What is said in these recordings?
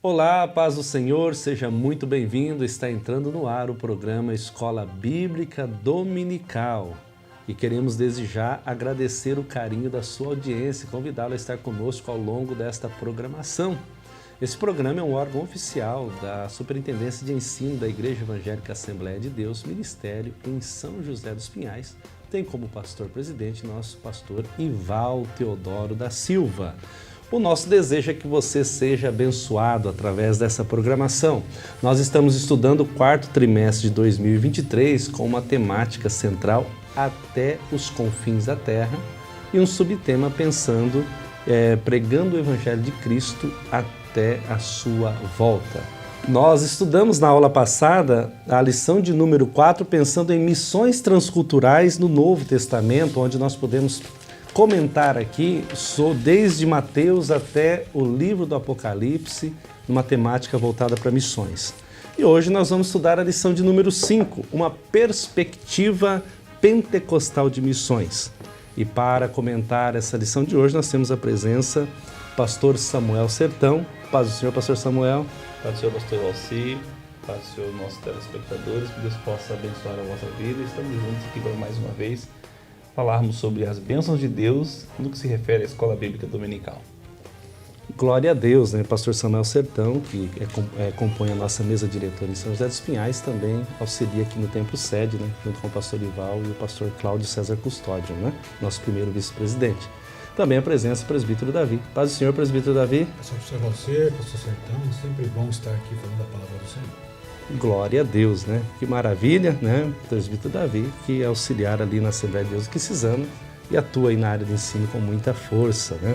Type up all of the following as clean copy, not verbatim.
Olá, paz do Senhor, seja muito bem-vindo. Está entrando no ar o programa Escola Bíblica Dominical. E queremos desde já agradecer o carinho da sua audiência e convidá-lo a estar conosco ao longo desta programação. Esse programa é um órgão oficial da Superintendência de Ensino da Igreja Evangélica Assembleia de Deus, Ministério em São José dos Pinhais. Tem como pastor-presidente nosso pastor Ival Teodoro da Silva. O nosso desejo é que você seja abençoado através dessa programação. Nós estamos estudando o quarto trimestre de 2023 com uma temática central até os confins da terra e um subtema pensando, pregando o Evangelho de Cristo até a sua volta. Nós estudamos na aula passada a lição de número 4 pensando em missões transculturais no Novo Testamento, onde nós podemos comentar aqui desde Mateus até o livro do Apocalipse, numa temática voltada para missões. E hoje nós vamos estudar a lição de número 5, uma perspectiva pentecostal de missões. E para comentar essa lição de hoje, nós temos a presença do pastor Samuel Sertão. Paz do Senhor, pastor Samuel. Paz do Senhor, pastor Alci. Paz do Senhor, nossos telespectadores. Que Deus possa abençoar a vossa vida. Estamos juntos aqui para mais uma vez falarmos sobre as bênçãos de Deus no que se refere à Escola Bíblica Dominical. Glória a Deus, né? Pastor Samuel Sertão, que compõe a nossa mesa diretora em São José dos Pinhais, também auxilia aqui no Templo Sede, né? Junto com o pastor Ival e o pastor Cláudio César Custódio, né? Nosso primeiro vice-presidente. Também a presença do presbítero Davi. Paz do Senhor, presbítero Davi. Pastor você, pastor Sertão, sempre bom estar aqui falando a palavra do Senhor. Glória a Deus, né? Que maravilha, né? Presbítero Davi, que é auxiliar ali na Assembleia de Deus Quisizano e atua aí na área de ensino com muita força, né?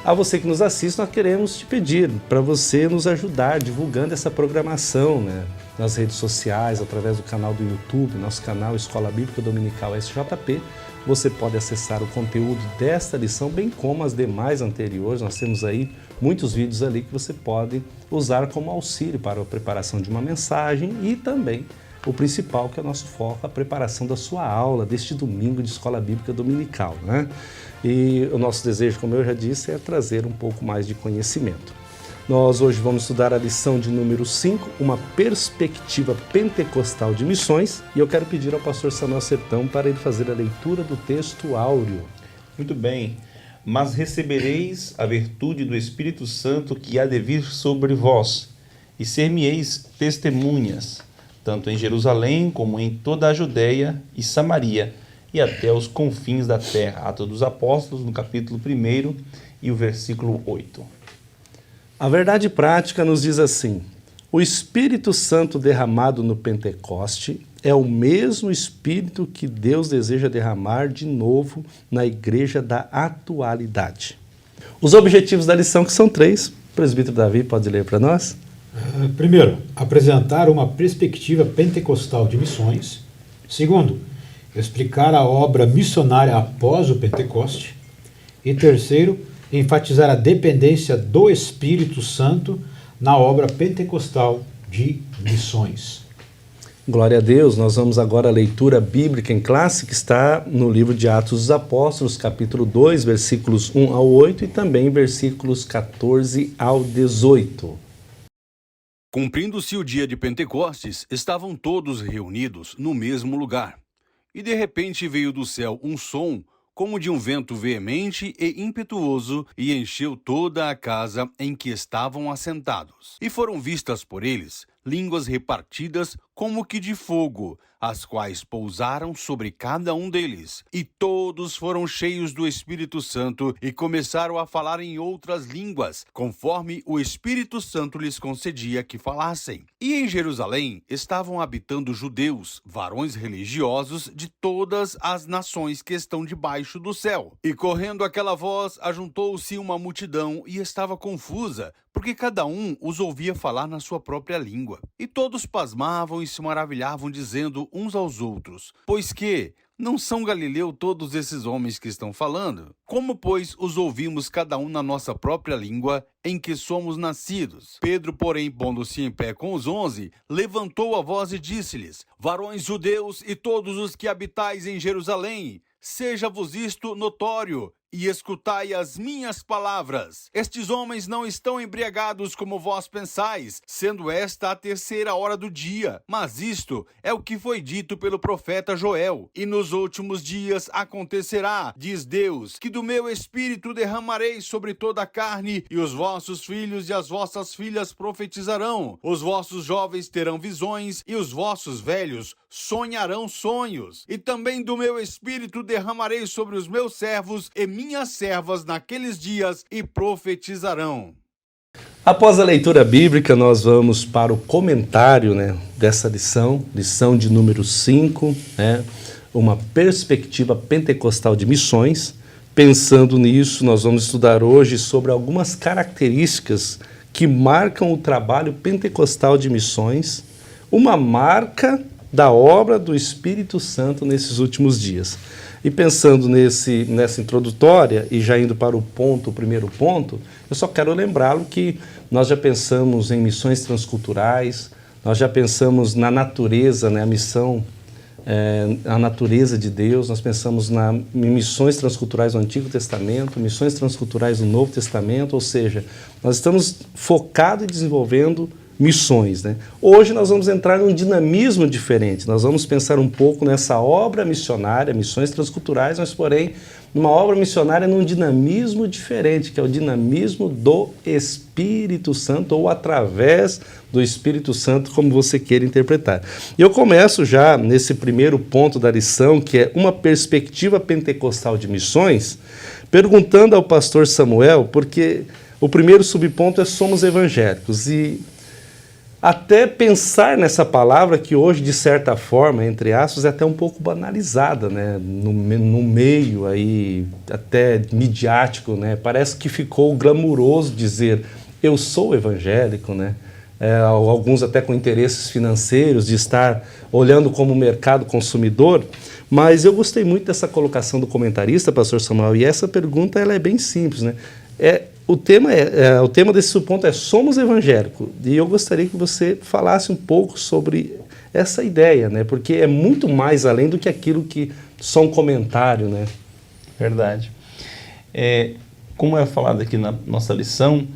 A você que nos assiste, nós queremos te pedir para você nos ajudar divulgando essa programação, né? Nas redes sociais, através do canal do YouTube, nosso canal Escola Bíblica Dominical SJP. Você pode acessar o conteúdo desta lição, bem como as demais anteriores. Nós temos aí muitos vídeos ali que você pode usar como auxílio para a preparação de uma mensagem e também o principal, que é o nosso foco, a preparação da sua aula deste domingo de Escola Bíblica Dominical, né? E o nosso desejo, como eu já disse, é trazer um pouco mais de conhecimento. Nós hoje vamos estudar a lição de número 5, uma perspectiva pentecostal de missões, e eu quero pedir ao pastor Samuel Sertão para ele fazer a leitura do texto áureo. Muito bem. Mas recebereis a virtude do Espírito Santo que há de vir sobre vós, e ser-me-eis testemunhas, tanto em Jerusalém como em toda a Judéia e Samaria, e até os confins da terra. Atos dos Apóstolos, no capítulo 1 e o versículo 8. A verdade prática nos diz assim: o Espírito Santo derramado no Pentecoste é o mesmo Espírito que Deus deseja derramar de novo na igreja da atualidade. Os objetivos da lição, que são 3, o presbítero Davi pode ler para nós? Primeiro, apresentar uma perspectiva pentecostal de missões. Segundo, explicar a obra missionária após o Pentecoste. E terceiro, enfatizar a dependência do Espírito Santo na obra pentecostal de missões. Glória a Deus. Nós vamos agora à leitura bíblica em classe, que está no livro de Atos dos Apóstolos, capítulo 2, versículos 1 ao 8 e também versículos 14 ao 18. Cumprindo-se o dia de Pentecostes, estavam todos reunidos no mesmo lugar. E de repente veio do céu um som, como de um vento veemente e impetuoso, e encheu toda a casa em que estavam assentados. E foram vistas por eles línguas repartidas como que de fogo, as quais pousaram sobre cada um deles. E todos foram cheios do Espírito Santo e começaram a falar em outras línguas, conforme o Espírito Santo lhes concedia que falassem. E em Jerusalém estavam habitando judeus, varões religiosos de todas as nações que estão debaixo do céu. E correndo aquela voz, ajuntou-se uma multidão e estava confusa, porque cada um os ouvia falar na sua própria língua. E todos pasmavam e se maravilhavam, dizendo uns aos outros: pois que não são galileu todos esses homens que estão falando? Como, pois, os ouvimos cada um na nossa própria língua, em que somos nascidos? Pedro, porém, pondo-se em pé com os 11, levantou a voz e disse-lhes: varões judeus e todos os que habitais em Jerusalém, seja-vos isto notório, e escutai as minhas palavras. Estes homens não estão embriagados como vós pensais, sendo esta a 3ª hora do dia. Mas isto é o que foi dito pelo profeta Joel. E nos últimos dias acontecerá, diz Deus, que do meu espírito derramarei sobre toda a carne, e os vossos filhos e as vossas filhas profetizarão. Os vossos jovens terão visões, e os vossos velhos sonharão sonhos. E também do meu espírito derramarei sobre os meus servos e minhas servas naqueles dias, e profetizarão. Após a leitura bíblica, nós vamos para o comentário, dessa lição de número 5, uma perspectiva pentecostal de missões. Pensando nisso, nós vamos estudar hoje sobre algumas características que marcam o trabalho pentecostal de missões, uma marca da obra do Espírito Santo nesses últimos dias. E pensando nessa introdutória e já indo para o primeiro ponto, eu só quero lembrá-lo que nós já pensamos em missões transculturais, nós já pensamos na natureza, a missão, a natureza de Deus, nós pensamos em missões transculturais do Antigo Testamento, missões transculturais do Novo Testamento, ou seja, nós estamos focados e desenvolvendo missões. Hoje nós vamos entrar num dinamismo diferente, nós vamos pensar um pouco nessa obra missionária, missões transculturais, mas porém numa obra missionária num dinamismo diferente, que é o dinamismo do Espírito Santo, ou através do Espírito Santo, como você queira interpretar. E eu começo já nesse primeiro ponto da lição, que é uma perspectiva pentecostal de missões, perguntando ao pastor Samuel, porque o primeiro subponto é somos evangélicos, e até pensar nessa palavra que hoje, de certa forma, entre aspas, é até um pouco banalizada, no meio aí, até midiático, Parece que ficou glamuroso dizer eu sou evangélico, Alguns até com interesses financeiros, de estar olhando como mercado consumidor. Mas eu gostei muito dessa colocação do comentarista, pastor Samuel, e essa pergunta ela é bem simples, O tema desse subponto é somos evangélicos, e eu gostaria que você falasse um pouco sobre essa ideia, porque é muito mais além do que aquilo que só um comentário, Verdade. Como é falado aqui na nossa lição,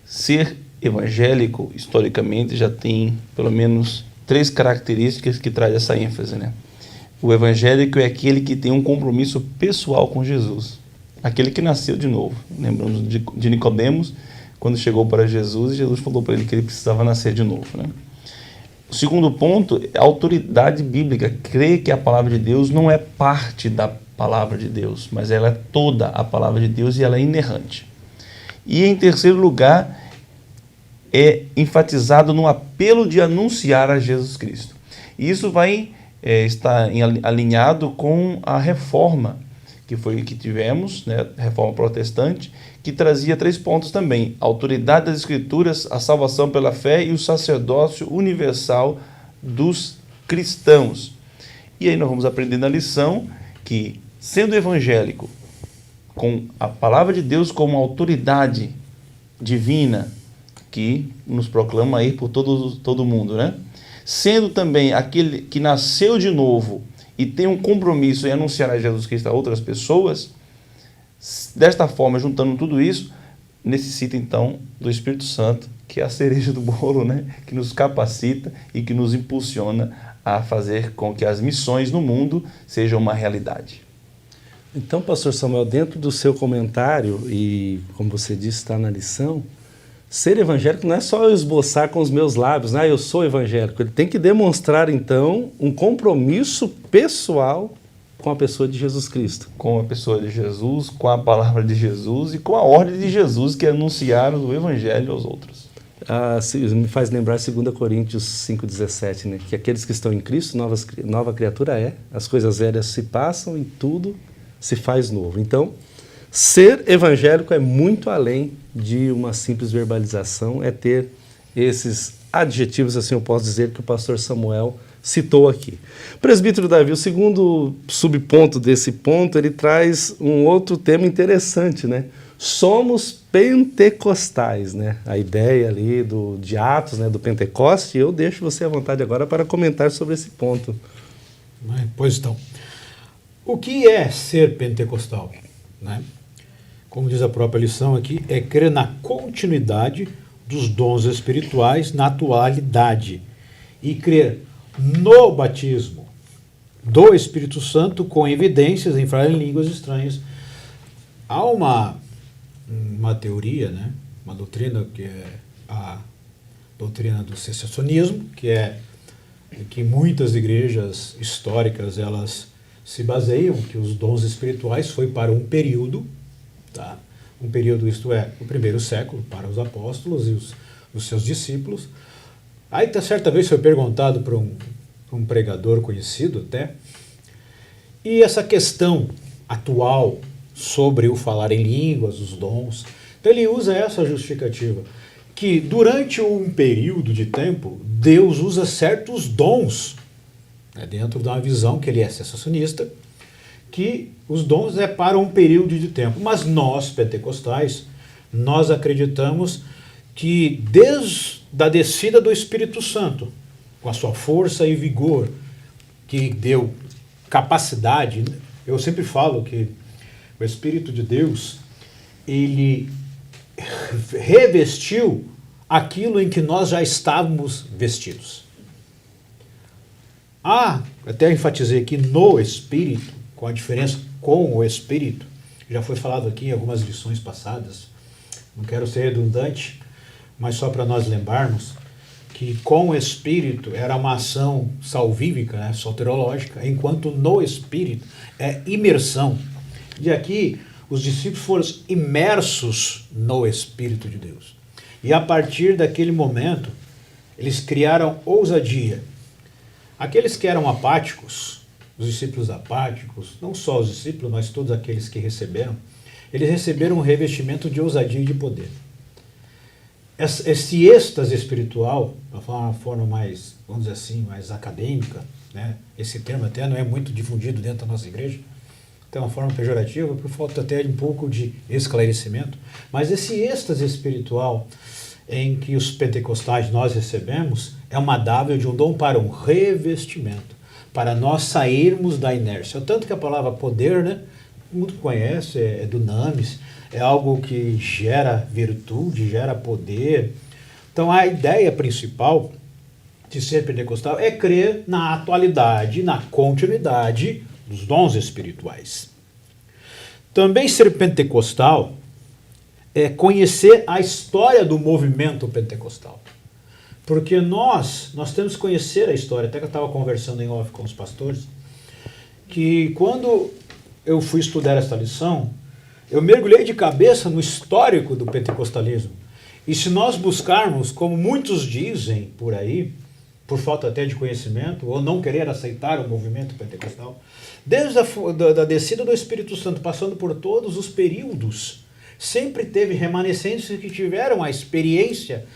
ser evangélico, historicamente, já tem pelo menos 3 características que traz essa ênfase, O evangélico é aquele que tem um compromisso pessoal com Jesus. Aquele que nasceu de novo. Lembramos de Nicodemos, quando chegou para Jesus, e Jesus falou para ele que ele precisava nascer de novo. O segundo ponto é a autoridade bíblica. Crer que a palavra de Deus não é parte da palavra de Deus, mas ela é toda a palavra de Deus e ela é inerrante. E em terceiro lugar, é enfatizado no apelo de anunciar a Jesus Cristo. E isso vai estar alinhado com a reforma que tivemos, reforma protestante, que trazia 3 pontos também: a autoridade das Escrituras, a salvação pela fé e o sacerdócio universal dos cristãos. E aí nós vamos aprender na lição que, sendo evangélico, com a palavra de Deus como autoridade divina, que nos proclama aí por todo mundo, Sendo também aquele que nasceu de novo e tem um compromisso em anunciar a Jesus Cristo a outras pessoas, desta forma, juntando tudo isso, necessita então do Espírito Santo, que é a cereja do bolo, que nos capacita e que nos impulsiona a fazer com que as missões no mundo sejam uma realidade. Então, pastor Samuel, dentro do seu comentário, e como você disse, está na lição, ser evangélico não é só eu esboçar com os meus lábios, eu sou evangélico. Ele tem que demonstrar, então, um compromisso pessoal com a pessoa de Jesus Cristo. Com a pessoa de Jesus, com a palavra de Jesus e com a ordem de Jesus, que é anunciar o evangelho aos outros. Me faz lembrar 2 Coríntios 5,17, que aqueles que estão em Cristo, nova criatura as coisas velhas se passam e tudo se faz novo. Então, ser evangélico é muito além de uma simples verbalização, é ter esses adjetivos, assim eu posso dizer, que o pastor Samuel citou aqui. Presbítero Davi, o segundo subponto desse ponto, ele traz um outro tema interessante, Somos pentecostais, A ideia ali de Atos, do Pentecoste, eu deixo você à vontade agora para comentar sobre esse ponto. Pois então, o que é ser pentecostal? como diz a própria lição aqui, é crer na continuidade dos dons espirituais na atualidade e crer no batismo do Espírito Santo com evidências em falar em línguas estranhas. Há uma teoria, né? Uma doutrina que é a doutrina do cessacionismo, que muitas igrejas históricas elas se baseiam que os dons espirituais foi para um período, tá? Um período, isto é, o primeiro século, para os apóstolos e os seus discípulos. Aí, certa vez, foi perguntado para um pregador conhecido até, e essa questão atual sobre o falar em línguas, os dons, então ele usa essa justificativa, que durante um período de tempo, Deus usa certos dons, né, dentro de uma visão que ele é cessacionista, que os dons é para um período de tempo. Mas nós, pentecostais, nós acreditamos que desde a descida do Espírito Santo, com a sua força e vigor, que deu capacidade, eu sempre falo que o Espírito de Deus, ele revestiu aquilo em que nós já estávamos vestidos. Até enfatizei aqui no Espírito, com a diferença com o Espírito, já foi falado aqui em algumas lições passadas, não quero ser redundante, mas só para nós lembrarmos que com o Espírito era uma ação salvífica, né, soterológica, enquanto no Espírito é imersão. E aqui os discípulos foram imersos no Espírito de Deus. E a partir daquele momento, eles criaram ousadia. Aqueles que eram apáticos, os discípulos apáticos, não só os discípulos, mas todos aqueles que receberam, eles receberam um revestimento de ousadia e de poder. Esse êxtase espiritual, para falar uma forma mais, vamos dizer assim, mais acadêmica, né? Esse termo até não é muito difundido dentro da nossa igreja, tem uma forma pejorativa, por falta até de um pouco de esclarecimento, mas esse êxtase espiritual em que os pentecostais nós recebemos é uma dádiva de um dom para um revestimento, para nós sairmos da inércia. Tanto que a palavra poder, né, muito conhece, é dunamis, é algo que gera virtude, gera poder. Então a ideia principal de ser pentecostal é crer na atualidade, na continuidade dos dons espirituais. Também ser pentecostal é conhecer a história do movimento pentecostal. Porque nós temos que conhecer a história. Até que eu estava conversando em off com os pastores, que quando eu fui estudar esta lição, eu mergulhei de cabeça no histórico do pentecostalismo. E se nós buscarmos, como muitos dizem por aí, por falta até de conhecimento, ou não querer aceitar o movimento pentecostal, desde a descida do Espírito Santo, passando por todos os períodos, sempre teve remanescentes que tiveram a experiência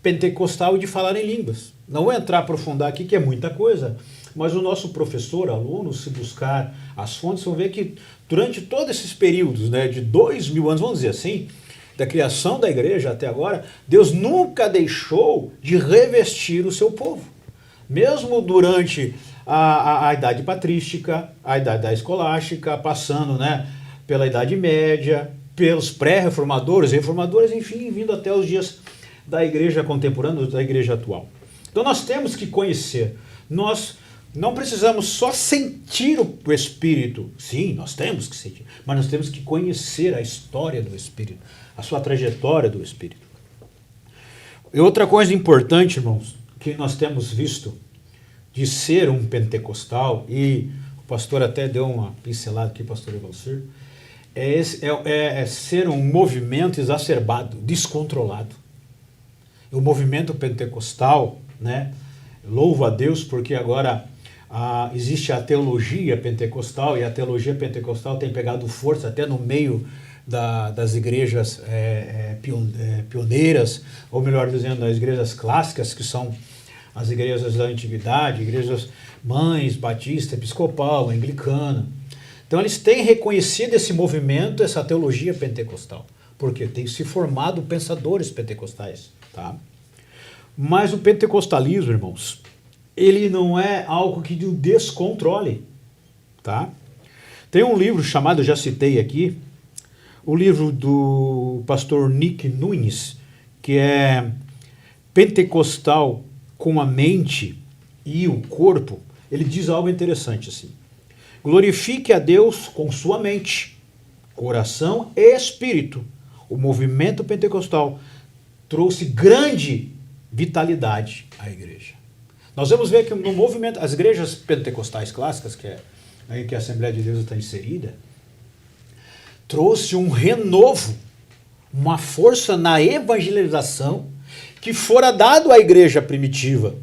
pentecostal de falar em línguas. Não vou entrar a aprofundar aqui, que é muita coisa, mas o nosso professor, aluno, se buscar as fontes, vão ver que durante todos esses períodos, né, de 2000 anos, vamos dizer assim, da criação da igreja até agora, Deus nunca deixou de revestir o seu povo. Mesmo durante a idade patrística, a idade da escolástica, passando, né, pela Idade Média, pelos pré-reformadores, reformadores, enfim, vindo até os dias da igreja contemporânea, da igreja atual. Então nós temos que conhecer, nós não precisamos só sentir o Espírito, sim, nós temos que sentir, mas nós temos que conhecer a história do Espírito, a sua trajetória do Espírito. E outra coisa importante, irmãos, que nós temos visto de ser um pentecostal, e o pastor até deu uma pincelada aqui, pastor Evalcir, é ser um movimento exacerbado, descontrolado. O movimento pentecostal, né, louvo a Deus porque agora existe a teologia pentecostal, e a teologia pentecostal tem pegado força até no meio das igrejas pioneiras, ou melhor dizendo, das igrejas clássicas, que são as igrejas da antiguidade, igrejas mães, batista, episcopal, anglicana. Então eles têm reconhecido esse movimento, essa teologia pentecostal, porque tem se formado pensadores pentecostais, tá? Mas o pentecostalismo, irmãos, ele não é algo que o descontrole, tá? Tem um livro chamado, já citei aqui, o livro do pastor Nick Nunes, que é Pentecostal com a mente e o corpo, ele diz algo interessante assim: glorifique a Deus com sua mente, coração e espírito. O movimento pentecostal trouxe grande vitalidade à igreja. Nós vamos ver que no movimento, as igrejas pentecostais clássicas, que é aí que a Assembleia de Deus está inserida, trouxe um renovo, uma força na evangelização que fora dado à igreja primitiva.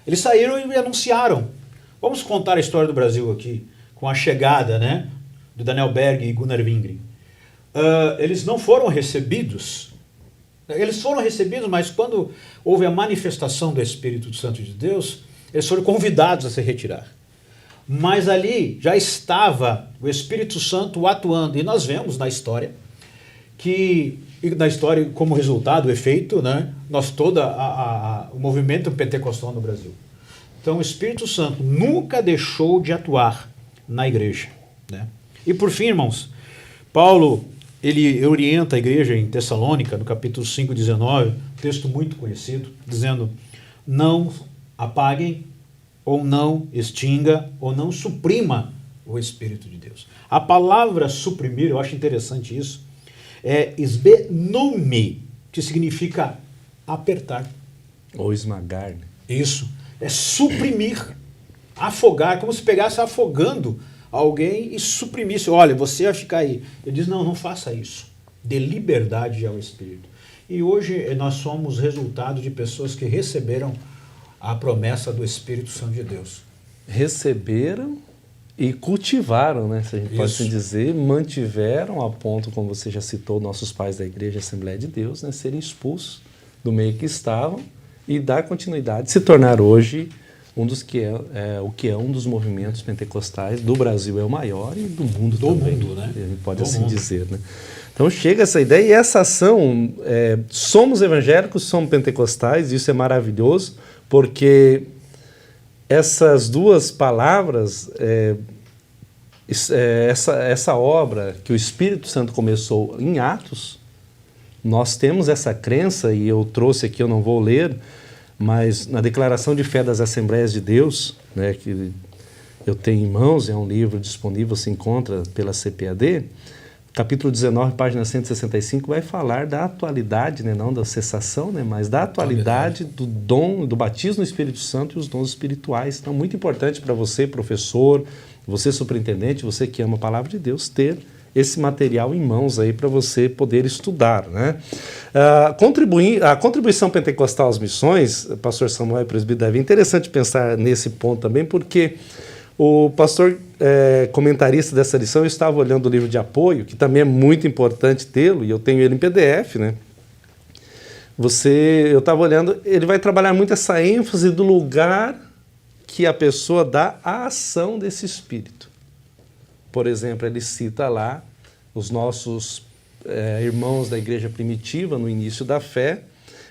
Eles saíram e anunciaram. Vamos contar a história do Brasil aqui, com a chegada, né, de Daniel Berg e Gunnar Wingren. Eles não foram recebidos. Eles foram recebidos, mas quando houve a manifestação do Espírito Santo de Deus, eles foram convidados a se retirar. Mas ali já estava o Espírito Santo atuando. E nós vemos na história que, como resultado, o efeito, né, o movimento pentecostal no Brasil. Então o Espírito Santo nunca deixou de atuar na igreja, né? E por fim, irmãos, Paulo, ele orienta a igreja em Tessalônica, no capítulo 5, 19, texto muito conhecido, dizendo: não apaguem, ou não extinga, ou não suprima o Espírito de Deus. A palavra suprimir, eu acho interessante isso, é esbenome, que significa apertar. Ou esmagar, né? Isso, é suprimir, afogar, como se pegasse afogando alguém e suprimisse. Olha, você vai ficar aí. Ele diz: não faça isso. Dê liberdade ao Espírito. E hoje nós somos resultado de pessoas que receberam a promessa do Espírito Santo de Deus. Receberam e cultivaram, né, se a gente pode assim dizer, mantiveram a ponto, como você já citou, nossos pais da Igreja Assembleia de Deus, né, serem expulsos do meio que estavam e dar continuidade, se tornar hoje um dos movimentos pentecostais do Brasil, é o maior, e do mundo também. Do mundo, né? A gente pode assim dizer, né? Então chega essa ideia e essa ação, somos evangélicos, somos pentecostais, isso é maravilhoso, porque essas duas palavras, essa obra que o Espírito Santo começou em Atos, nós temos essa crença, e eu trouxe aqui, eu não vou ler, mas na Declaração de Fé das Assembleias de Deus, né, que eu tenho em mãos, é um livro disponível, se encontra pela CPAD, capítulo 19, página 165, vai falar da atualidade, né, não da cessação, né, mas da atualidade do dom, do batismo no Espírito Santo e os dons espirituais. Então, muito importante para você, professor, você superintendente, você que ama a Palavra de Deus, ter esse material em mãos aí para você poder estudar, né? A contribuição pentecostal às missões, pastor Samuel e presbítero Davi, é interessante pensar nesse ponto também, porque o pastor comentarista dessa lição, eu estava olhando o livro de apoio, que também é muito importante tê-lo, e eu tenho ele em PDF, né? Eu estava olhando, ele vai trabalhar muito essa ênfase do lugar que a pessoa dá à ação desse Espírito. Por exemplo, ele cita lá os nossos irmãos da igreja primitiva, no início da fé,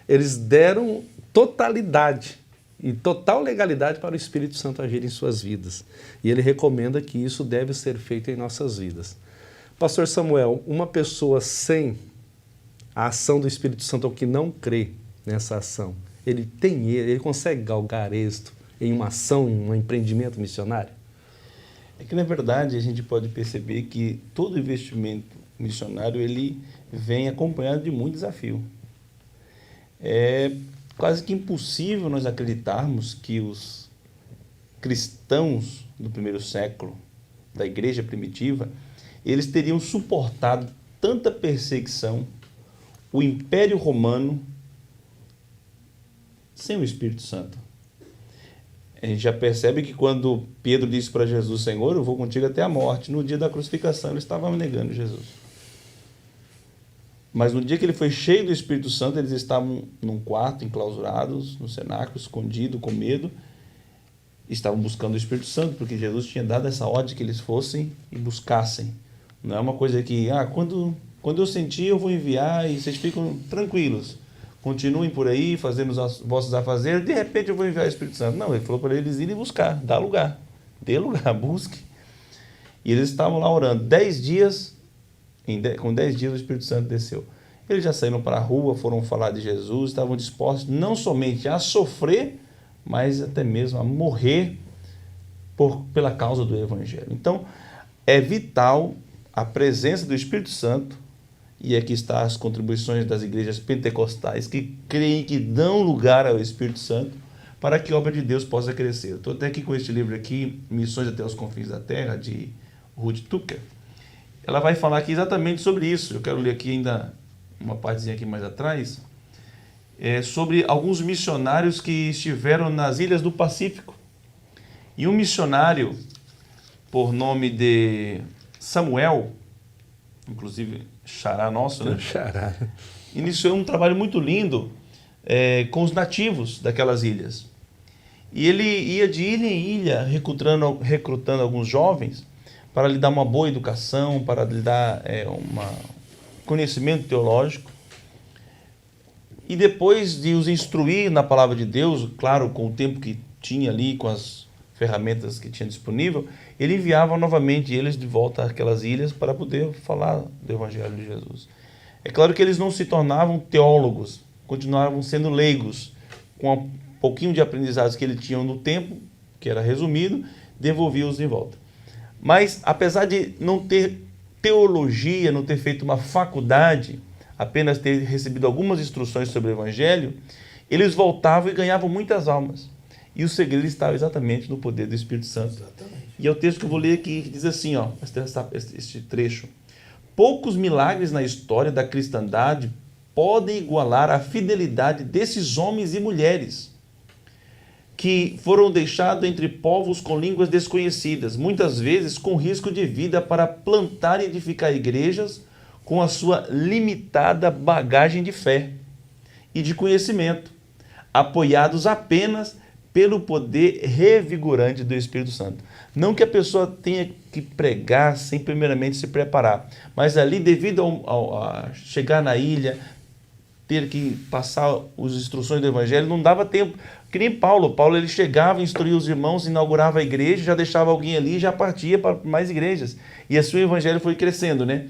eles deram totalidade e total legalidade para o Espírito Santo agir em suas vidas. E ele recomenda que isso deve ser feito em nossas vidas. Pastor Samuel, uma pessoa sem a ação do Espírito Santo, ou que não crê nessa ação, ele consegue galgar êxito em uma ação, em um empreendimento missionário? É que, na verdade, a gente pode perceber que todo investimento missionário ele vem acompanhado de muito desafio. É quase que impossível nós acreditarmos que os cristãos do primeiro século, da igreja primitiva, eles teriam suportado tanta perseguição, o Império Romano, sem o Espírito Santo. A gente já percebe que quando Pedro disse para Jesus: Senhor, eu vou contigo até a morte, no dia da crucificação ele estava negando Jesus. Mas no dia que ele foi cheio do Espírito Santo, eles estavam num quarto, enclausurados, no cenáculo, escondido, com medo, estavam buscando o Espírito Santo, porque Jesus tinha dado essa ordem que eles fossem e buscassem. Não é uma coisa que, quando eu sentir eu vou enviar e vocês ficam tranquilos. Continuem por aí, fazendo os vossos afazeres, de repente eu vou enviar o Espírito Santo. Não, ele falou para eles irem buscar, dá lugar, dê lugar, busque. E eles estavam lá orando 10 dias Com 10 dias o Espírito Santo desceu. Eles já saíram para a rua, foram falar de Jesus, estavam dispostos não somente a sofrer, mas até mesmo a morrer pela causa do Evangelho. Então, é vital a presença do Espírito Santo, e aqui está as contribuições das igrejas pentecostais que creem que dão lugar ao Espírito Santo para que a obra de Deus possa crescer. Estou até aqui com este livro aqui, Missões até os Confins da Terra, de Ruth Tucker. Ela vai falar aqui exatamente sobre isso. Eu quero ler aqui ainda uma partezinha aqui mais atrás, sobre alguns missionários que estiveram nas ilhas do Pacífico. E um missionário, por nome de Samuel, inclusive xará nosso, né? Xará. Iniciou um trabalho muito lindo com os nativos daquelas ilhas. E ele ia de ilha em ilha recrutando alguns jovens para lhe dar uma boa educação, para lhe dar conhecimento teológico. E depois de os instruir na palavra de Deus, claro, com o tempo que tinha ali, com as ferramentas que tinha disponível, ele enviava novamente eles de volta àquelas ilhas para poder falar do Evangelho de Jesus. É claro que eles não se tornavam teólogos, continuavam sendo leigos, com um pouquinho de aprendizados que eles tinham no tempo, que era resumido, devolvia-os de volta. Mas, apesar de não ter teologia, não ter feito uma faculdade, apenas ter recebido algumas instruções sobre o Evangelho, eles voltavam e ganhavam muitas almas. E o segredo estava exatamente no poder do Espírito Santo. Exatamente. E é o texto que eu vou ler aqui, que diz assim, este trecho. Poucos milagres na história da cristandade podem igualar a fidelidade desses homens e mulheres que foram deixados entre povos com línguas desconhecidas, muitas vezes com risco de vida, para plantar e edificar igrejas com a sua limitada bagagem de fé e de conhecimento, apoiados apenas pelo poder revigorante do Espírito Santo. Não que a pessoa tenha que pregar sem primeiramente se preparar, mas ali, devido a chegar na ilha, ter que passar as instruções do Evangelho, não dava tempo. Que nem Paulo. Paulo, ele chegava, instruía os irmãos, inaugurava a igreja, já deixava alguém ali e já partia para mais igrejas. E assim o Evangelho foi crescendo, né?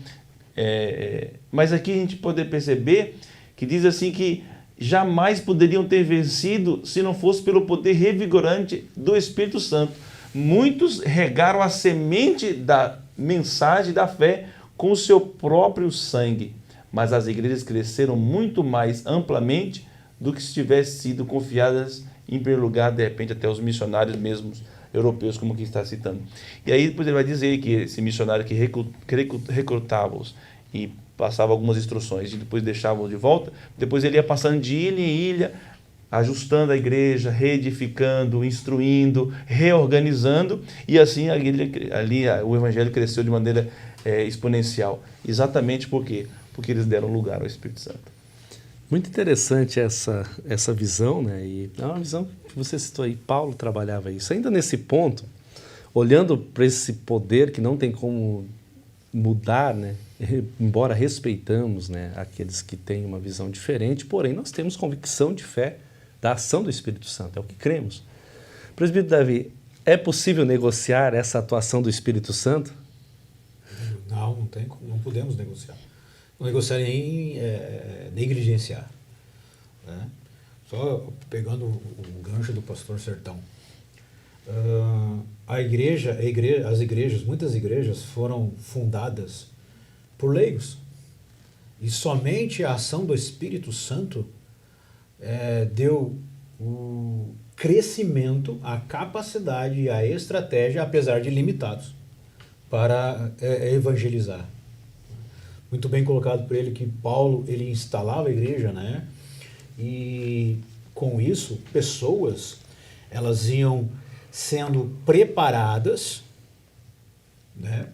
Mas aqui a gente pode perceber que diz assim que jamais poderiam ter vencido se não fosse pelo poder revigorante do Espírito Santo. Muitos regaram a semente da mensagem da fé com o seu próprio sangue, mas as igrejas cresceram muito mais amplamente do que se tivessem sido confiadas, em primeiro lugar, de repente, até os missionários mesmos europeus, como aqui está citando. E aí depois ele vai dizer que esse missionário que recrutava-os e passava algumas instruções e depois deixava de volta, depois ele ia passando de ilha em ilha, ajustando a igreja, reedificando, instruindo, reorganizando, e assim ali o Evangelho cresceu de maneira exponencial. Exatamente por quê? Porque eles deram lugar ao Espírito Santo. Muito interessante essa visão, né? E é uma visão que você citou aí, Paulo trabalhava isso. Ainda nesse ponto, olhando para esse poder que não tem como mudar, né? Embora respeitamos, né, aqueles que têm uma visão diferente, porém nós temos convicção de fé da ação do Espírito Santo, é o que cremos. Presbítero Davi, é possível negociar essa atuação do Espírito Santo? Não podemos negociar. Não negociar nem negligenciar. Né? Só pegando o gancho do pastor Sertão. Muitas igrejas foram fundadas por leigos. E somente a ação do Espírito Santo deu o crescimento, a capacidade e a estratégia, apesar de limitados, para evangelizar. Muito bem colocado por ele que Paulo, ele instalava a igreja, né? E com isso, pessoas, elas iam sendo preparadas, né,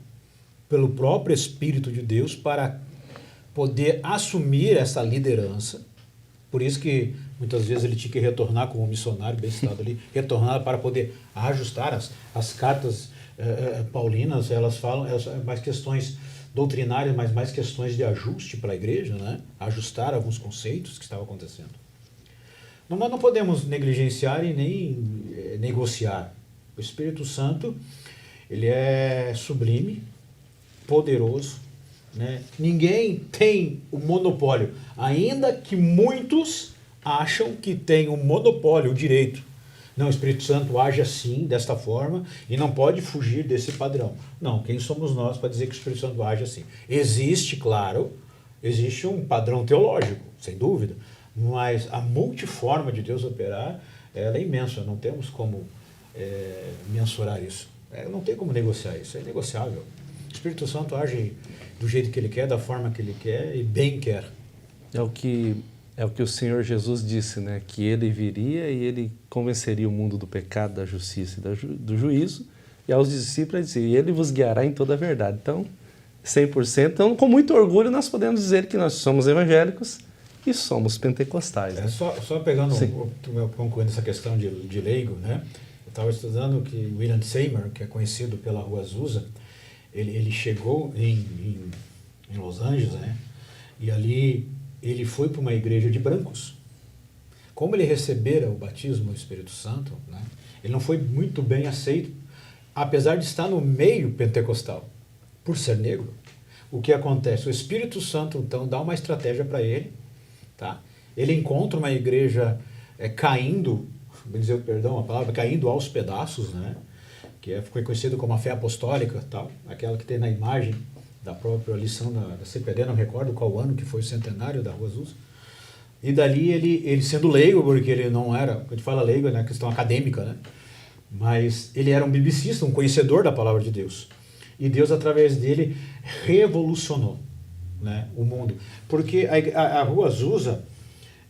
pelo próprio Espírito de Deus para poder assumir essa liderança. Por isso que muitas vezes ele tinha que retornar como missionário, bem citado ali, retornar para poder ajustar as cartas paulinas, elas falam mais questões doutrinárias, mas mais questões de ajuste para a igreja, né? Ajustar alguns conceitos que estavam acontecendo. Nós não podemos negligenciar e nem negociar. O Espírito Santo, ele é sublime, poderoso, né? Ninguém tem o monopólio, ainda que muitos acham que tem o monopólio, o direito. Não, o Espírito Santo age assim, desta forma, e não pode fugir desse padrão. Não, quem somos nós para dizer que o Espírito Santo age assim? Existe, claro, existe um padrão teológico, sem dúvida, mas a multiforma de Deus operar, ela é imensa, não temos como mensurar isso. Não tem como negociar isso, é negociável. O Espírito Santo age do jeito que ele quer, da forma que ele quer e bem quer. É o que o Senhor Jesus disse, né? Que ele viria e ele convenceria o mundo do pecado, da justiça e do juízo, e aos discípulos dizia, e ele vos guiará em toda a verdade. Então, 100%. Então, com muito orgulho, nós podemos dizer que nós somos evangélicos e somos pentecostais. Né? Só pegando, concluindo essa questão de leigo, né? Eu estava estudando que William Seymour, que é conhecido pela Rua Azusa, ele chegou em Los Angeles, né? E ali ele foi para uma igreja de brancos. Como ele recebera o batismo do Espírito Santo, né? Ele não foi muito bem aceito, apesar de estar no meio pentecostal, por ser negro. O que acontece? O Espírito Santo, então, dá uma estratégia para ele, tá? Ele encontra uma igreja caindo, vou dizer, perdão, a palavra, caindo aos pedaços, né? Que foi conhecido como a fé apostólica, tal, aquela que tem na imagem da própria lição da CPD, não recordo qual ano que foi o centenário da Rua Azusa. E dali ele sendo leigo, porque ele não era, quando a gente fala leigo, é na questão acadêmica, né? Mas ele era um biblicista, um conhecedor da palavra de Deus. E Deus, através dele, revolucionou, né, o mundo. Porque a Rua Azusa,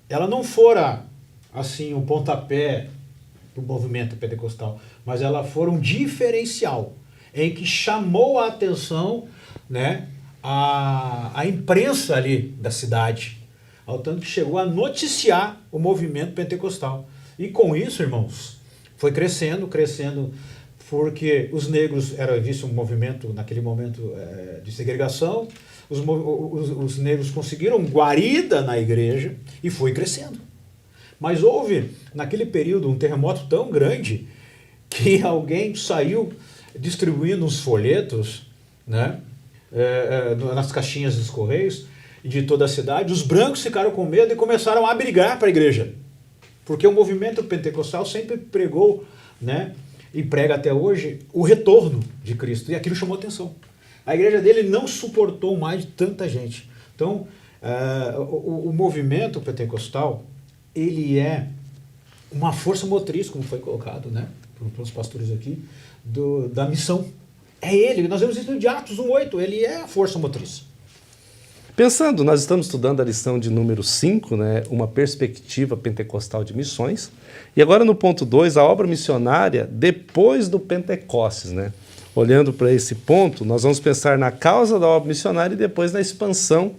ela não fora, assim, um pontapé do movimento pentecostal, mas ela foi um diferencial, em que chamou a atenção, né, a imprensa ali da cidade, ao tanto que chegou a noticiar o movimento pentecostal. E com isso, irmãos, foi crescendo, porque os negros era visto um movimento, naquele momento, de segregação, os negros conseguiram guarida na igreja e foi crescendo. Mas houve, naquele período, um terremoto tão grande que alguém saiu distribuindo uns folhetos, né, nas caixinhas dos correios de toda a cidade. Os brancos ficaram com medo e começaram a brigar para a igreja. Porque o movimento pentecostal sempre pregou, né, e prega até hoje, o retorno de Cristo. E aquilo chamou atenção. A igreja dele não suportou mais de tanta gente. Então, o movimento pentecostal, ele é uma força motriz, como foi colocado, né, pelos pastores aqui, da missão. É ele, nós vemos isso de Atos 1:8, ele é a força motriz. Pensando, nós estamos estudando a lição de número 5, né, uma perspectiva pentecostal de missões, e agora no ponto 2, a obra missionária depois do Pentecostes, né? Olhando para esse ponto, nós vamos pensar na causa da obra missionária e depois na expansão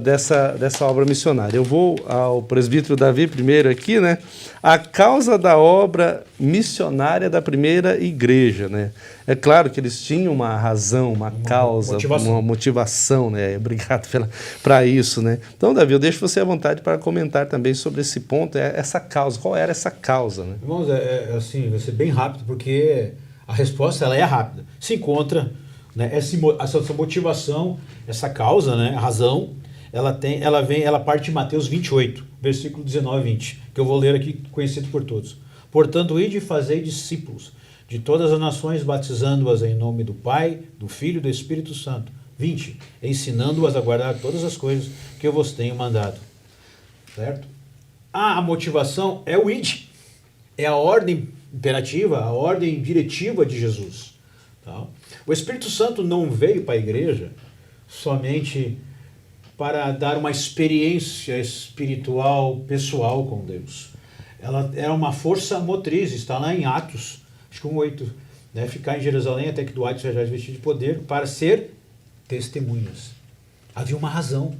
dessa obra missionária. Eu vou ao presbítero Davi primeiro aqui, né? A causa da obra missionária da primeira igreja, né? É claro que eles tinham uma razão, uma causa, uma motivação, né? Obrigado para isso, né? Então, Davi, eu deixo você à vontade para comentar também sobre esse ponto, essa causa. Qual era essa causa, né? Irmãos, assim, vai ser bem rápido, porque a resposta ela é rápida. Se encontra, né, essa motivação, essa causa, né, a razão, ela parte de Mateus 28, versículo 19 e 20, que eu vou ler aqui, conhecido por todos. Portanto, ide e fazei discípulos de todas as nações, batizando-as em nome do Pai, do Filho e do Espírito Santo. 20, ensinando-as a guardar todas as coisas que eu vos tenho mandado. Certo? A motivação é o ide, é a ordem imperativa, a ordem diretiva de Jesus. Tá? O Espírito Santo não veio para a igreja somente para dar uma experiência espiritual, pessoal com Deus. Ela é uma força motriz, está lá em Atos, acho que 1:8, né? Ficar em Jerusalém até que do alto seja vestido de poder, para ser testemunhas. Havia uma razão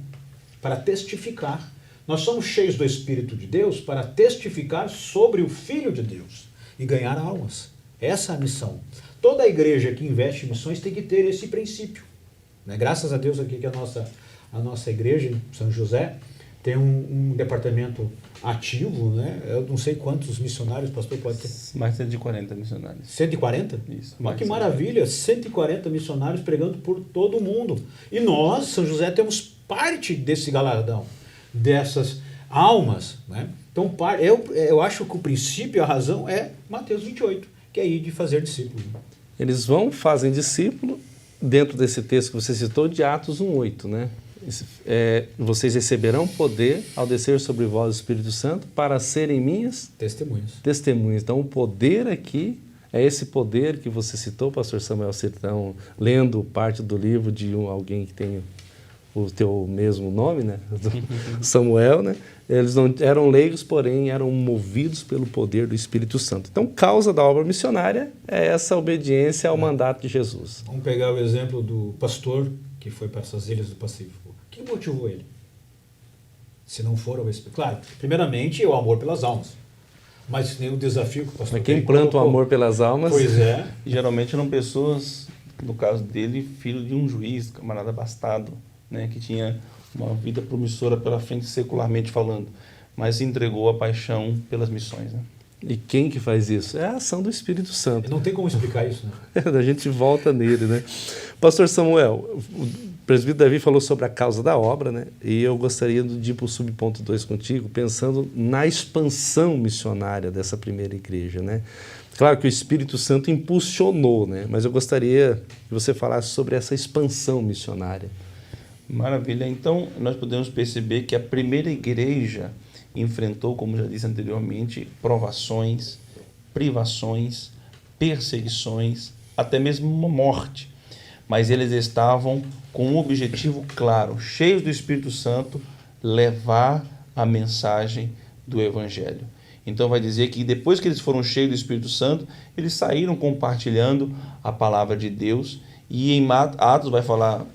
para testificar. Nós somos cheios do Espírito de Deus para testificar sobre o Filho de Deus e ganhar almas. Essa é a missão. Toda a igreja que investe em missões tem que ter esse princípio. Né? Graças a Deus aqui que a nossa igreja em São José tem um departamento ativo, né? Eu não sei quantos missionários, pastor, pode ter. Mais de 140 missionários. 140? Isso. Mas que maravilha, 140 missionários pregando por todo o mundo. E nós, São José, temos parte desse galardão, dessas almas, né? Então, eu acho que o princípio, a razão é Mateus 28, que é ir de fazer discípulo. Eles fazem discípulo, dentro desse texto que você citou, de Atos 1:8, né? Vocês receberão poder ao descer sobre vós o Espírito Santo para serem minhas testemunhas. Então, o poder aqui é esse poder que você citou, pastor Samuel Sertão, lendo parte do livro de alguém que tem o teu mesmo nome, né? Samuel, né? Eles não eram leigos, porém eram movidos pelo poder do Espírito Santo. Então, causa da obra missionária é essa obediência ao mandato de Jesus. Vamos pegar o exemplo do pastor que foi para essas ilhas do Pacífico. O que motivou ele? Se não for o Espírito. Claro, primeiramente o amor pelas almas. Mas nem o desafio que o pastor Mas quem planta o amor pelas almas... Pois é. E geralmente eram pessoas, no caso dele, filho de um juiz, camarada abastado, né, que tinha uma vida promissora pela frente, secularmente falando, mas se entregou à paixão pelas missões. Né? E quem que faz isso? É a ação do Espírito Santo. Não tem como explicar isso, né? A gente volta nele, né? Pastor Samuel, o presbítero Davi falou sobre a causa da obra, né? E eu gostaria de ir para o subponto 2 contigo, pensando na expansão missionária dessa primeira igreja, né? Claro que o Espírito Santo impulsionou, né? Mas eu gostaria que você falasse sobre essa expansão missionária. Maravilha. Então, nós podemos perceber que a primeira igreja enfrentou, como já disse anteriormente, provações, privações, perseguições, até mesmo uma morte. Mas eles estavam com um objetivo claro, cheios do Espírito Santo, levar a mensagem do Evangelho. Então vai dizer que depois que eles foram cheios do Espírito Santo, eles saíram compartilhando a palavra de Deus. E em Atos vai falar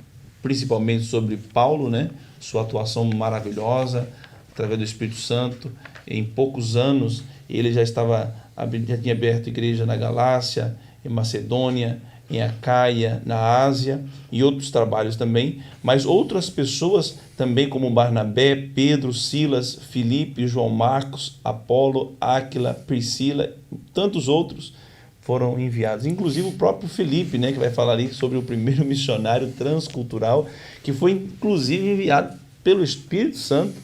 principalmente sobre Paulo, né? Sua atuação maravilhosa através do Espírito Santo. Em poucos anos ele já tinha aberto igreja na Galácia, em Macedônia, em Acaia, na Ásia e outros trabalhos também, mas outras pessoas também como Barnabé, Pedro, Silas, Filipe, João Marcos, Apolo, Áquila, Priscila, tantos outros foram enviados, inclusive o próprio Filipe, né, que vai falar ali sobre o primeiro missionário transcultural, que foi inclusive enviado pelo Espírito Santo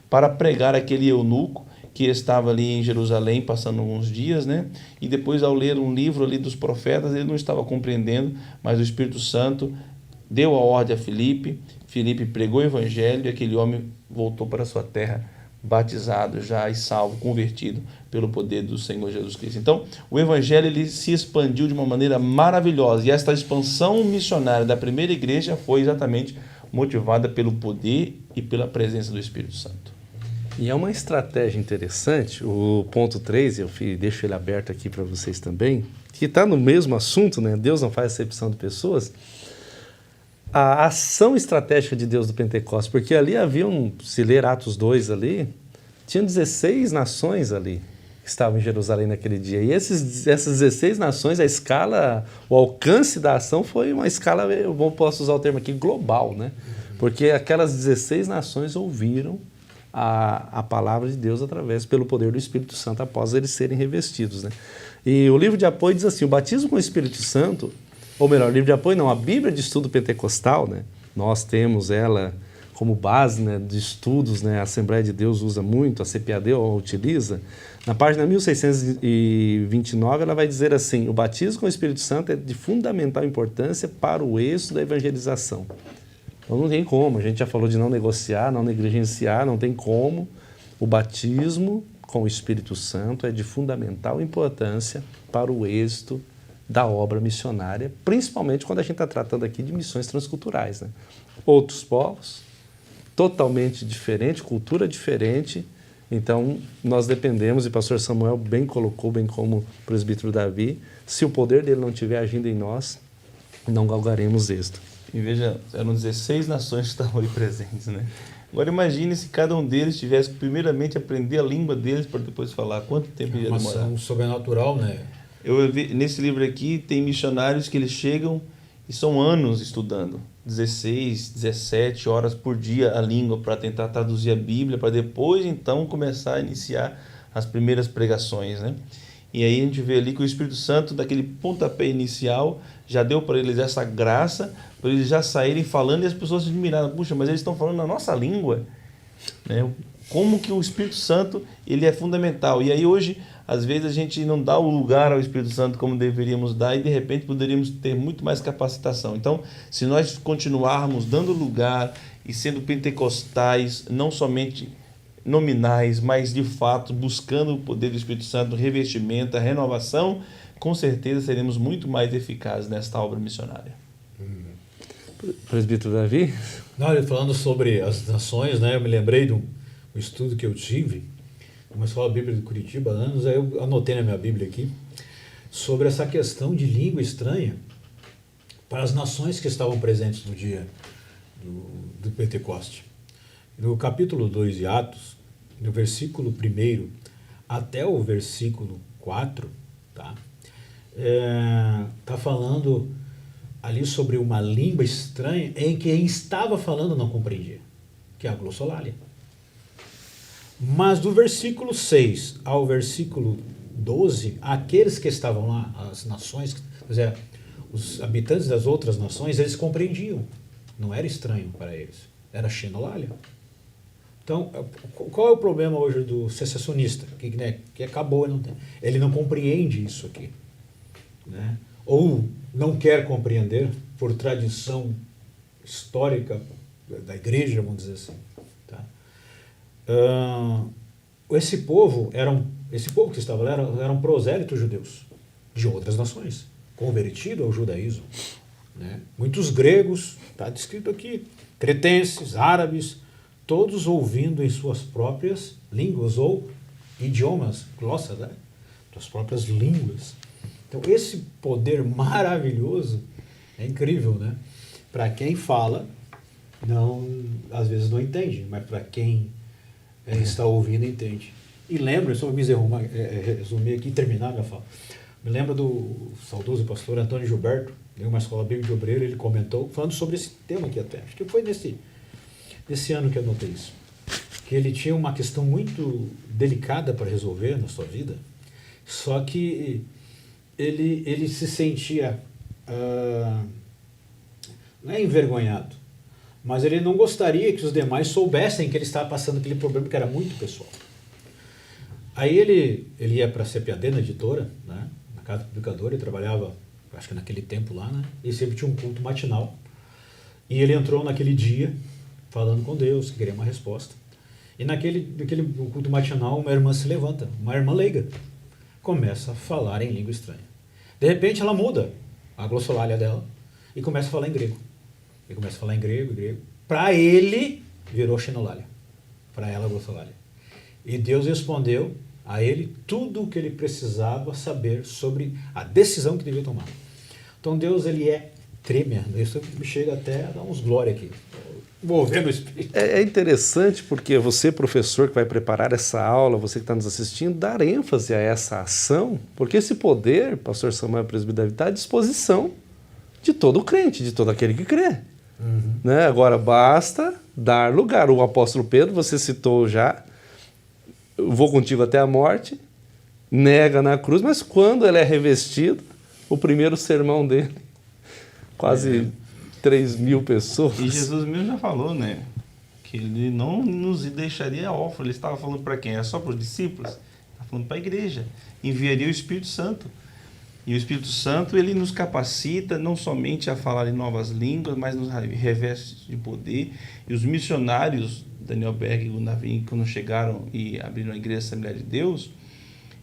para pregar aquele eunuco que estava ali em Jerusalém passando alguns dias, né? E depois, ao ler um livro ali dos profetas, ele não estava compreendendo, mas o Espírito Santo deu a ordem a Filipe, Filipe pregou o evangelho e aquele homem voltou para a sua terra batizado já e salvo, convertido pelo poder do Senhor Jesus Cristo. Então, o evangelho ele se expandiu de uma maneira maravilhosa e esta expansão missionária da primeira igreja foi exatamente motivada pelo poder e pela presença do Espírito Santo. E é uma estratégia interessante, o ponto 3, eu deixo ele aberto aqui para vocês também, que está no mesmo assunto, né? Deus não faz acepção de pessoas. A ação estratégica de Deus do Pentecostes, porque ali haviam, se ler Atos 2 ali, tinham 16 nações ali que estavam em Jerusalém naquele dia. E essas 16 nações, a escala, o alcance da ação foi uma escala, eu posso usar o termo aqui, global, né? Porque aquelas 16 nações ouviram a palavra de Deus pelo poder do Espírito Santo após eles serem revestidos, né? E o livro de apoio diz assim, o batismo com o Espírito Santo, ou melhor, o livro de apoio não, a Bíblia de Estudo Pentecostal, né? Nós temos ela como base, né, de estudos, né? A Assembleia de Deus usa muito, a CPAD utiliza. Na página 1629 ela vai dizer assim, o batismo com o Espírito Santo é de fundamental importância para o êxito da evangelização. Então não tem como, a gente já falou de não negociar, não negligenciar, não tem como. O batismo com o Espírito Santo é de fundamental importância para o êxito da obra missionária, principalmente quando a gente está tratando aqui de missões transculturais, né? Outros povos, totalmente diferente, cultura diferente, então nós dependemos, e o pastor Samuel bem colocou, bem como o presbítero Davi, se o poder dele não estiver agindo em nós, não galgaremos êxito. E veja, eram 16 nações que estavam ali presentes, né? Agora imagine se cada um deles tivesse que primeiramente aprender a língua deles para depois falar. Quanto tempo ia demorar? Uma ação sobrenatural, né? Nesse livro aqui tem missionários que eles chegam e são anos estudando, 16, 17 horas por dia a língua para tentar traduzir a Bíblia, para depois então começar a iniciar as primeiras pregações, né? E aí a gente vê ali que o Espírito Santo, daquele pontapé inicial, já deu para eles essa graça, para eles já saírem falando e as pessoas se admiraram. Puxa, mas eles estão falando na nossa língua, né? Como que o Espírito Santo ele é fundamental. E aí hoje, às vezes, a gente não dá o lugar ao Espírito Santo como deveríamos dar e, de repente, poderíamos ter muito mais capacitação. Então, se nós continuarmos dando lugar e sendo pentecostais, não somente nominais, mas, de fato, buscando o poder do Espírito Santo, revestimento, a renovação, com certeza seremos muito mais eficazes nesta obra missionária. Presbítero Davi? Não, falando sobre as nações, né, eu me lembrei de um estudo que eu tive numa escola bíblica de Curitiba há anos, aí eu anotei na minha Bíblia aqui, sobre essa questão de língua estranha para as nações que estavam presentes no dia do Pentecoste. No capítulo 2 de Atos, no versículo 1 até o versículo 4, tá falando ali sobre uma língua estranha em que quem estava falando não compreendia, que é a glossolalia. Mas do versículo 6 ao versículo 12, aqueles que estavam lá, as nações, quer dizer, os habitantes das outras nações, eles compreendiam. Não era estranho para eles, era xenolalia. Então, qual é o problema hoje do secessionista? Que acabou, ele não compreende isso aqui, né? Ou não quer compreender por tradição histórica da igreja, vamos dizer assim. Tá? Esse povo que estava lá eram prosélitos judeus de outras nações, convertido ao judaísmo, né? Muitos gregos, está descrito aqui, cretenses, árabes, todos ouvindo em suas próprias línguas ou idiomas, glossas, né? Suas próprias línguas. Então, esse poder maravilhoso é incrível, né? Para quem fala, às vezes não entende, mas para quem está ouvindo, entende. E lembro, só me resumir aqui e terminar minha fala. Me lembro do saudoso pastor Antônio Gilberto, de uma escola bíblica de obreiro, ele comentou, falando sobre esse tema aqui até. Acho que foi nesse ano que eu notei isso. Que ele tinha uma questão muito delicada para resolver na sua vida, só que ele se sentia, não é envergonhado, mas ele não gostaria que os demais soubessem que ele estava passando aquele problema, que era muito pessoal. Aí ele ia para a CPAD, na editora, né, na Casa Publicadora, ele trabalhava, acho que naquele tempo lá, né, e sempre tinha um culto matinal. E ele entrou naquele dia, falando com Deus, que queria uma resposta. E naquele culto matinal, uma irmã se levanta, uma irmã leiga, começa a falar em língua estranha. De repente ela muda a glossolalia dela e começa a falar em grego. E começa a falar em grego. Para ele, virou xenolalia. Para ela, glossolalia. E Deus respondeu a ele tudo o que ele precisava saber sobre a decisão que devia tomar. Então Deus, ele é tremendo. Isso me chega até a dar uns glória aqui. Envolvendo o Espírito. É interessante porque você, professor, que vai preparar essa aula, você que está nos assistindo, dar ênfase a essa ação, porque esse poder, pastor Samuel Presbítero Davi, está à disposição de todo crente, de todo aquele que crê. Né? Agora, basta dar lugar. O apóstolo Pedro, você citou já, eu vou contigo até a morte, nega na cruz, mas quando ele é revestido, o primeiro sermão dele, quase 3.000 pessoas. E Jesus mesmo já falou, né? Que ele não nos deixaria órfãos. Ele estava falando para quem? Era só para os discípulos? Estava falando para a igreja. Enviaria o Espírito Santo. E o Espírito Santo, ele nos capacita não somente a falar em novas línguas, mas nos reveste de poder. E os missionários, Daniel Berg e Gunnar Wing, quando chegaram e abriram a Igreja Assembleia de Deus,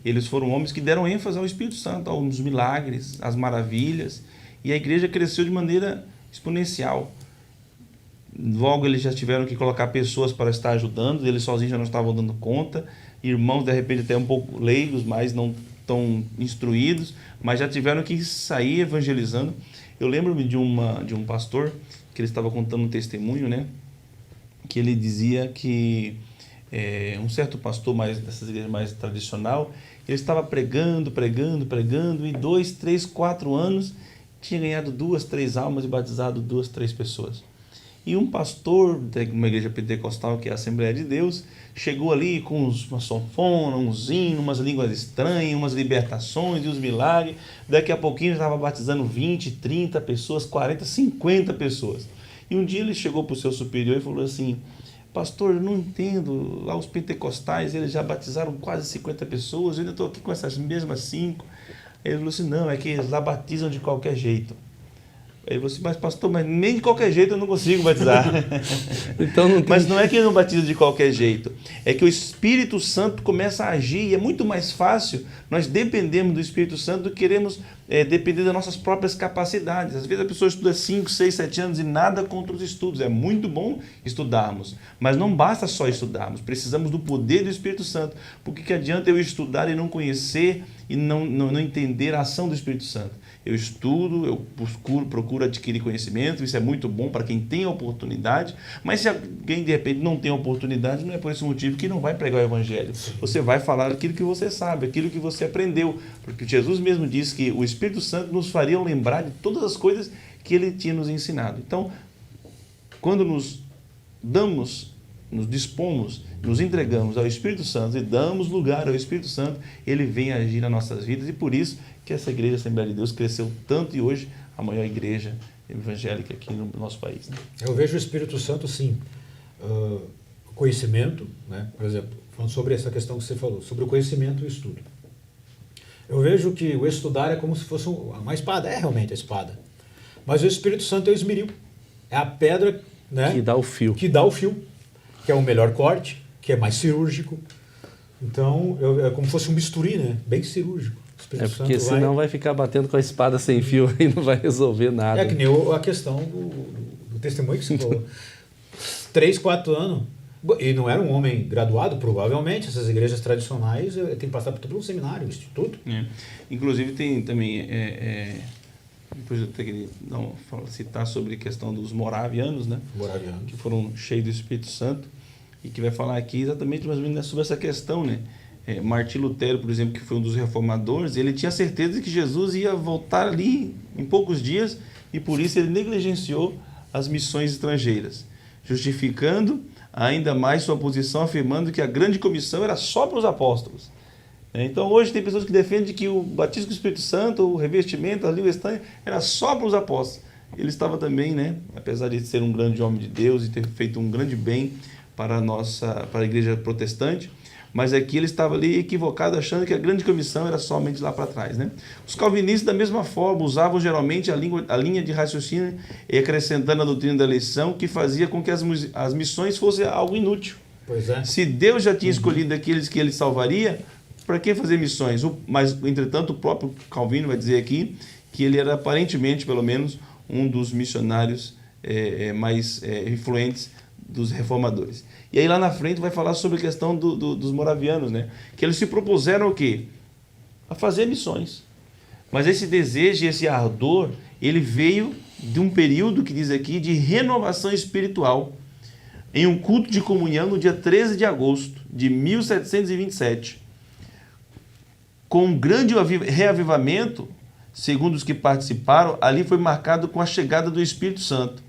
eles foram homens que deram ênfase ao Espírito Santo, aos milagres, às maravilhas. E a igreja cresceu de maneira exponencial. Logo eles já tiveram que colocar pessoas para estar ajudando, eles sozinhos já não estavam dando conta, irmãos de repente até um pouco leigos, mas não tão instruídos, mas já tiveram que sair evangelizando. Eu lembro-me de um pastor que ele estava contando um testemunho, né, que ele dizia que um certo pastor dessas igrejas mais tradicional, ele estava pregando, e 2, 3, 4 anos tinha ganhado 2, 3 almas e batizado 2, 3 pessoas. E um pastor de uma igreja pentecostal, que é a Assembleia de Deus, chegou ali com uma sanfona, uns hinos, umas línguas estranhas, umas libertações e uns milagres. Daqui a pouquinho estava batizando 20, 30 pessoas, 40, 50 pessoas. E um dia ele chegou para o seu superior e falou assim: pastor, eu não entendo, lá os pentecostais eles já batizaram quase 50 pessoas, eu ainda estou aqui com essas mesmas 5. Ele falou assim: não, é que eles lá batizam de qualquer jeito. Aí você, mas pastor, mas nem de qualquer jeito eu não consigo batizar. Então não tem... Mas não é que ele não batiza de qualquer jeito, é que o Espírito Santo começa a agir e é muito mais fácil nós dependemos do Espírito Santo do que queremos depender das nossas próprias capacidades. Às vezes a pessoa estuda 5, 6, 7 anos e nada contra os estudos. É muito bom estudarmos, mas não basta só estudarmos, precisamos do poder do Espírito Santo. Porque que adianta eu estudar e não conhecer e não entender a ação do Espírito Santo? Eu estudo, eu procuro adquirir conhecimento, isso é muito bom para quem tem a oportunidade, mas se alguém de repente não tem a oportunidade, não é por esse motivo que não vai pregar o Evangelho. Você vai falar aquilo que você sabe, aquilo que você aprendeu, porque Jesus mesmo disse que o Espírito Santo nos faria lembrar de todas as coisas que Ele tinha nos ensinado. Então, quando nos dispomos, nos entregamos ao Espírito Santo e damos lugar ao Espírito Santo, Ele vem agir nas nossas vidas, e por isso que essa igreja Assembleia de Deus cresceu tanto e hoje a maior igreja evangélica aqui no nosso país. Né? Eu vejo o Espírito Santo, sim, conhecimento, né? Por exemplo, falando sobre essa questão que você falou, sobre o conhecimento e o estudo. Eu vejo que o estudar é como se fosse uma espada, é realmente a espada, mas o Espírito Santo é o esmeril, é a pedra, né? Que dá o fio. Que dá o fio, que é o melhor corte, que é mais cirúrgico. Então, é como se fosse um bisturi, né? Bem cirúrgico. É porque senão vai ficar batendo com a espada sem fio e não vai resolver nada. É que nem a questão do testemunho que você falou. 3, 4 anos. E não era um homem graduado, provavelmente. Essas igrejas tradicionais tem que passar por todo um seminário, um instituto. Inclusive tem também... depois eu tenho que citar sobre a questão dos moravianos, né? Moravianos. Que foram cheios do Espírito Santo. E que vai falar aqui exatamente mais ou menos sobre essa questão, né? Martim Lutero, por exemplo, que foi um dos reformadores, ele tinha certeza de que Jesus ia voltar ali em poucos dias e por isso ele negligenciou as missões estrangeiras, justificando ainda mais sua posição, afirmando que a grande comissão era só para os apóstolos. Então hoje tem pessoas que defendem que o batismo com o Espírito Santo, o revestimento, a língua estranha, era só para os apóstolos. Ele estava também, né, apesar de ser um grande homem de Deus e ter feito um grande bem para a igreja protestante, mas aqui ele estava ali equivocado, achando que a grande comissão era somente lá para trás. Né? Os calvinistas, da mesma forma, usavam geralmente a linha de raciocínio e acrescentando a doutrina da eleição, que fazia com que as missões fossem algo inútil. Pois é. Se Deus já tinha escolhido aqueles que ele salvaria, para que fazer missões? Mas, entretanto, o próprio Calvino vai dizer aqui que ele era aparentemente, pelo menos, um dos missionários mais influentes dos reformadores. E aí lá na frente vai falar sobre a questão dos moravianos, né? Que eles se propuseram o quê? A fazer missões. Mas esse desejo, esse ardor, ele veio de um período que diz aqui de renovação espiritual, em um culto de comunhão no dia 13 de agosto de 1727. Com um grande reavivamento, segundo os que participaram, ali foi marcado com a chegada do Espírito Santo.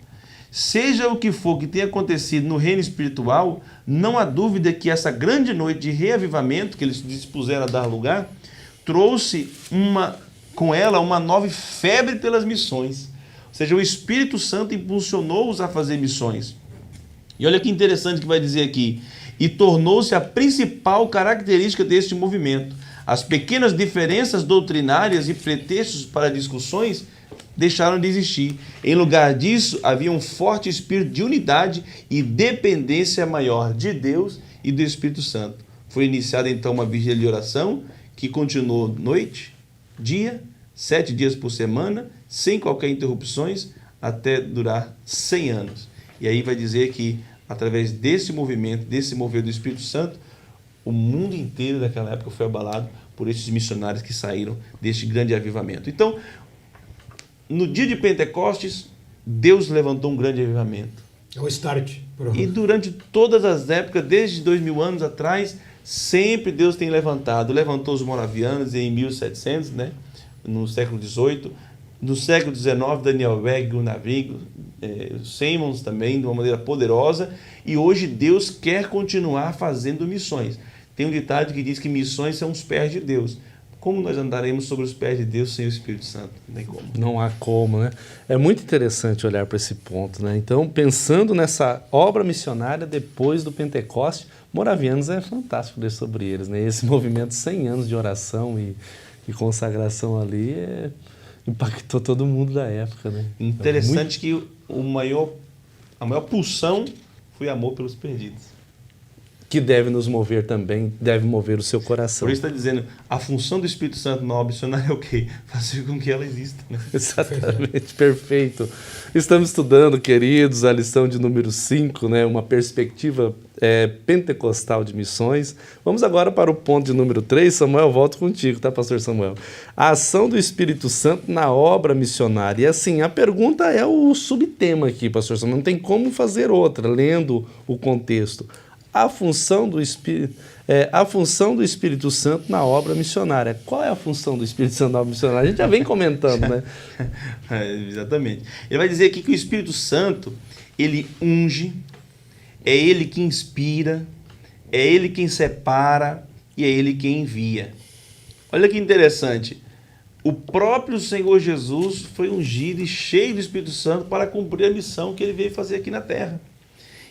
Seja o que for que tenha acontecido no reino espiritual, não há dúvida que essa grande noite de reavivamento que eles se dispuseram a dar lugar, trouxe com ela uma nova febre pelas missões. Ou seja, o Espírito Santo impulsionou-os a fazer missões. E olha que interessante que vai dizer aqui. E tornou-se a principal característica deste movimento. As pequenas diferenças doutrinárias e pretextos para discussões deixaram de existir. Em lugar disso, havia um forte espírito de unidade e dependência maior de Deus e do Espírito Santo. Foi iniciada então uma vigília de oração que continuou noite, dia, 7 dias por semana, sem qualquer interrupções, até durar 100 anos. E aí vai dizer que, através desse movimento, desse mover do Espírito Santo, o mundo inteiro daquela época foi abalado por esses missionários que saíram deste grande avivamento. Então, no dia de Pentecostes, Deus levantou um grande avivamento. É o start. E durante todas as épocas, desde 2000 anos atrás, sempre Deus tem levantado. Levantou os moravianos em 1700, né? No século XVIII. No século XIX, Daniel Wegg, Gunnar Viggo, Simons também, de uma maneira poderosa, e hoje Deus quer continuar fazendo missões. Tem um ditado que diz que missões são os pés de Deus. Como nós andaremos sobre os pés de Deus sem o Espírito Santo? Não tem como. Não há como, né? É muito interessante olhar para esse ponto, né? Então, pensando nessa obra missionária depois do Pentecoste, Moravianos é fantástico ler sobre eles, né? Esse movimento 100 anos de oração e consagração ali impactou todo mundo da época, né? Interessante que a maior pulsão foi amor pelos perdidos. Que deve nos mover também, deve mover o seu coração. Por isso está dizendo, a função do Espírito Santo na obra missionária é o quê? Fazer com que ela exista. Né? Exatamente, perfeito. Estamos estudando, queridos, a lição de número 5, né, uma perspectiva pentecostal de missões. Vamos agora para o ponto de número 3. Samuel, volto contigo, tá, pastor Samuel? A ação do Espírito Santo na obra missionária. E assim, a pergunta é o subtema aqui, pastor Samuel, não tem como fazer outra, lendo o contexto. A função do Espírito Santo na obra missionária. Qual é a função do Espírito Santo na obra missionária? A gente já vem comentando, né? Exatamente. Ele vai dizer aqui que o Espírito Santo, ele unge, é ele que inspira, é ele quem separa e é ele quem envia. Olha que interessante. O próprio Senhor Jesus foi ungido e cheio do Espírito Santo para cumprir a missão que ele veio fazer aqui na terra.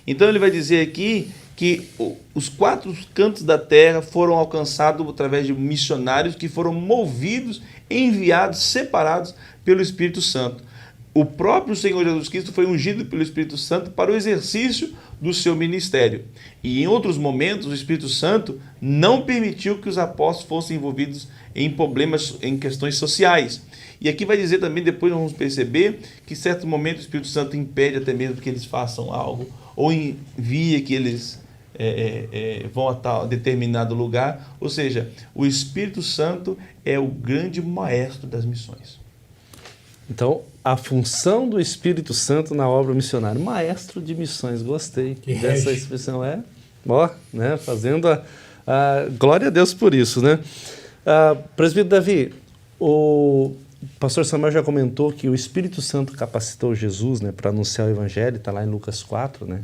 Então ele vai dizer aqui que os 4 cantos da terra foram alcançados através de missionários que foram movidos, enviados, separados pelo Espírito Santo. O próprio Senhor Jesus Cristo foi ungido pelo Espírito Santo para o exercício do seu ministério. E em outros momentos, o Espírito Santo não permitiu que os apóstolos fossem envolvidos em problemas, em questões sociais. E aqui vai dizer também, depois nós vamos perceber, que em certo momento o Espírito Santo impede até mesmo que eles façam algo, ou envia que eles vão a tal determinado lugar. Ou seja, o Espírito Santo é o grande maestro das missões. Então, a função do Espírito Santo na obra missionária. Maestro de missões, gostei dessa expressão. Né, fazendo a glória a Deus por isso, né? Presbítero Davi, o pastor Samuel já comentou que o Espírito Santo capacitou Jesus, né, para anunciar o Evangelho, está lá em Lucas 4, né?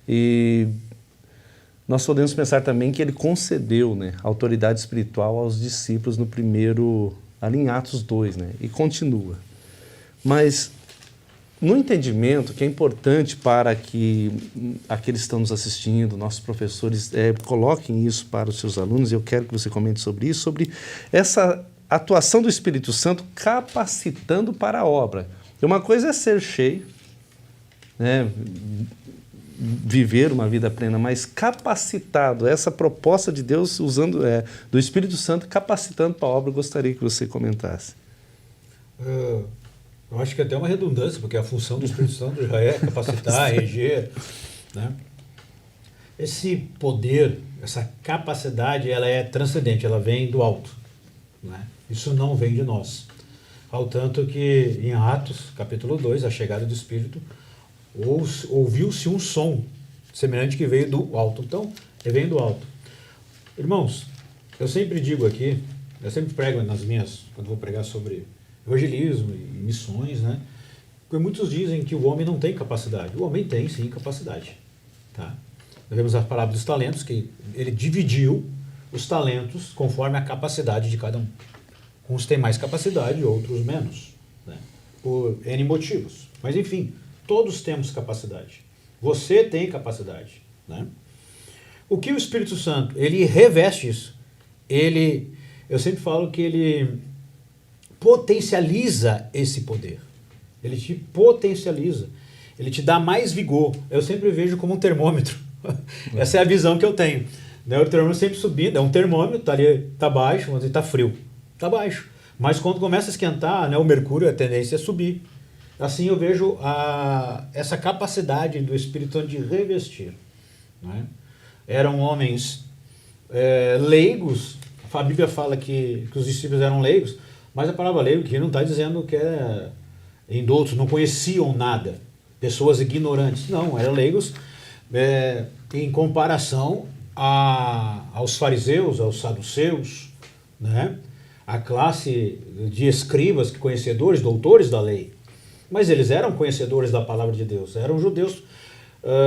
E nós podemos pensar também que ele concedeu, né, autoridade espiritual aos discípulos no primeiro, ali em Atos 2, né? E continua. Mas no entendimento que é importante para que aqueles que estão nos assistindo, nossos professores, coloquem isso para os seus alunos, eu quero que você comente sobre isso, sobre essa atuação do Espírito Santo capacitando para a obra. Uma coisa é ser cheio, né, viver uma vida plena, mas capacitado, essa proposta de Deus usando do Espírito Santo capacitando para a obra, eu gostaria que você comentasse. Eu acho que é até uma redundância, porque a função do Espírito Santo já é capacitar, reger, né? Esse poder, essa capacidade, ela é transcendente, ela vem do alto, né? Isso não vem de nós. Ao tanto que em Atos, capítulo 2, a chegada do Espírito, ouviu-se um som semelhante que veio do alto. Então, vem do alto. Irmãos, eu sempre digo aqui, eu sempre prego quando vou pregar sobre evangelismo e missões, né? Porque muitos dizem que o homem não tem capacidade. O homem tem, sim, capacidade. Tá? Nós vemos a palavra dos talentos, que ele dividiu os talentos conforme a capacidade de cada um. Uns têm mais capacidade, outros menos, né? Por N motivos. Mas, enfim, todos temos capacidade. Você tem capacidade, né? O que o Espírito Santo, ele reveste isso. Eu sempre falo que ele potencializa esse poder. Ele te potencializa. Ele te dá mais vigor. Eu sempre vejo como um termômetro. Essa é a visão que eu tenho. O termômetro sempre subindo. É um termômetro, tá ali, tá baixo, mas ele tá frio. Tá baixo. Mas quando começa a esquentar, né, o mercúrio, a tendência é subir. Assim eu vejo essa capacidade do Espírito Santo de revestir, né? Eram homens leigos. A Bíblia fala que os discípulos eram leigos, mas a palavra leigo aqui não está dizendo que indoutos, não conheciam nada, pessoas ignorantes. Não, eram leigos em comparação aos fariseus, aos saduceus, né? a classe de escribas, conhecedores, doutores da lei. Mas eles eram conhecedores da palavra de Deus, eram judeus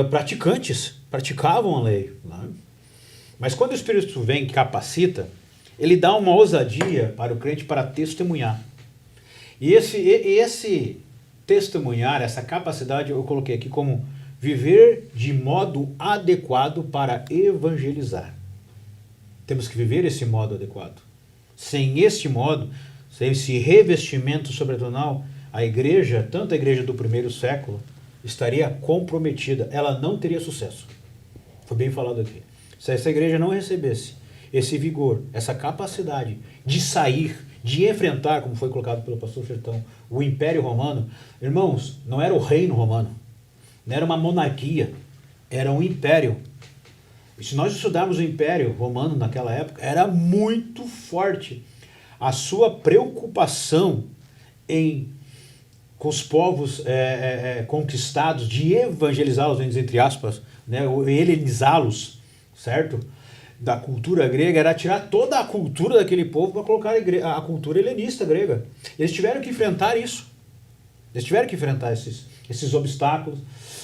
praticantes, praticavam a lei. Né? Mas quando o Espírito vem e capacita, ele dá uma ousadia para o crente para testemunhar. E esse testemunhar, essa capacidade, eu coloquei aqui como viver de modo adequado para evangelizar. Temos que viver esse modo adequado. Sem este modo, sem esse revestimento sobrenatural, a igreja, tanto a igreja do primeiro século, estaria comprometida. Ela não teria sucesso. Foi bem falado aqui. Se essa igreja não recebesse esse vigor, essa capacidade de sair, de enfrentar, como foi colocado pelo pastor Sertão, o Império Romano, irmãos, não era o reino romano, não era uma monarquia, era um império. E se nós estudarmos o Império Romano naquela época, era muito forte a sua preocupação com os povos conquistados, de evangelizá-los, entre aspas, né, helenizá-los, certo? Da cultura grega, era tirar toda a cultura daquele povo para colocar a cultura helenista grega. Eles tiveram que enfrentar isso. Eles tiveram que enfrentar esses obstáculos.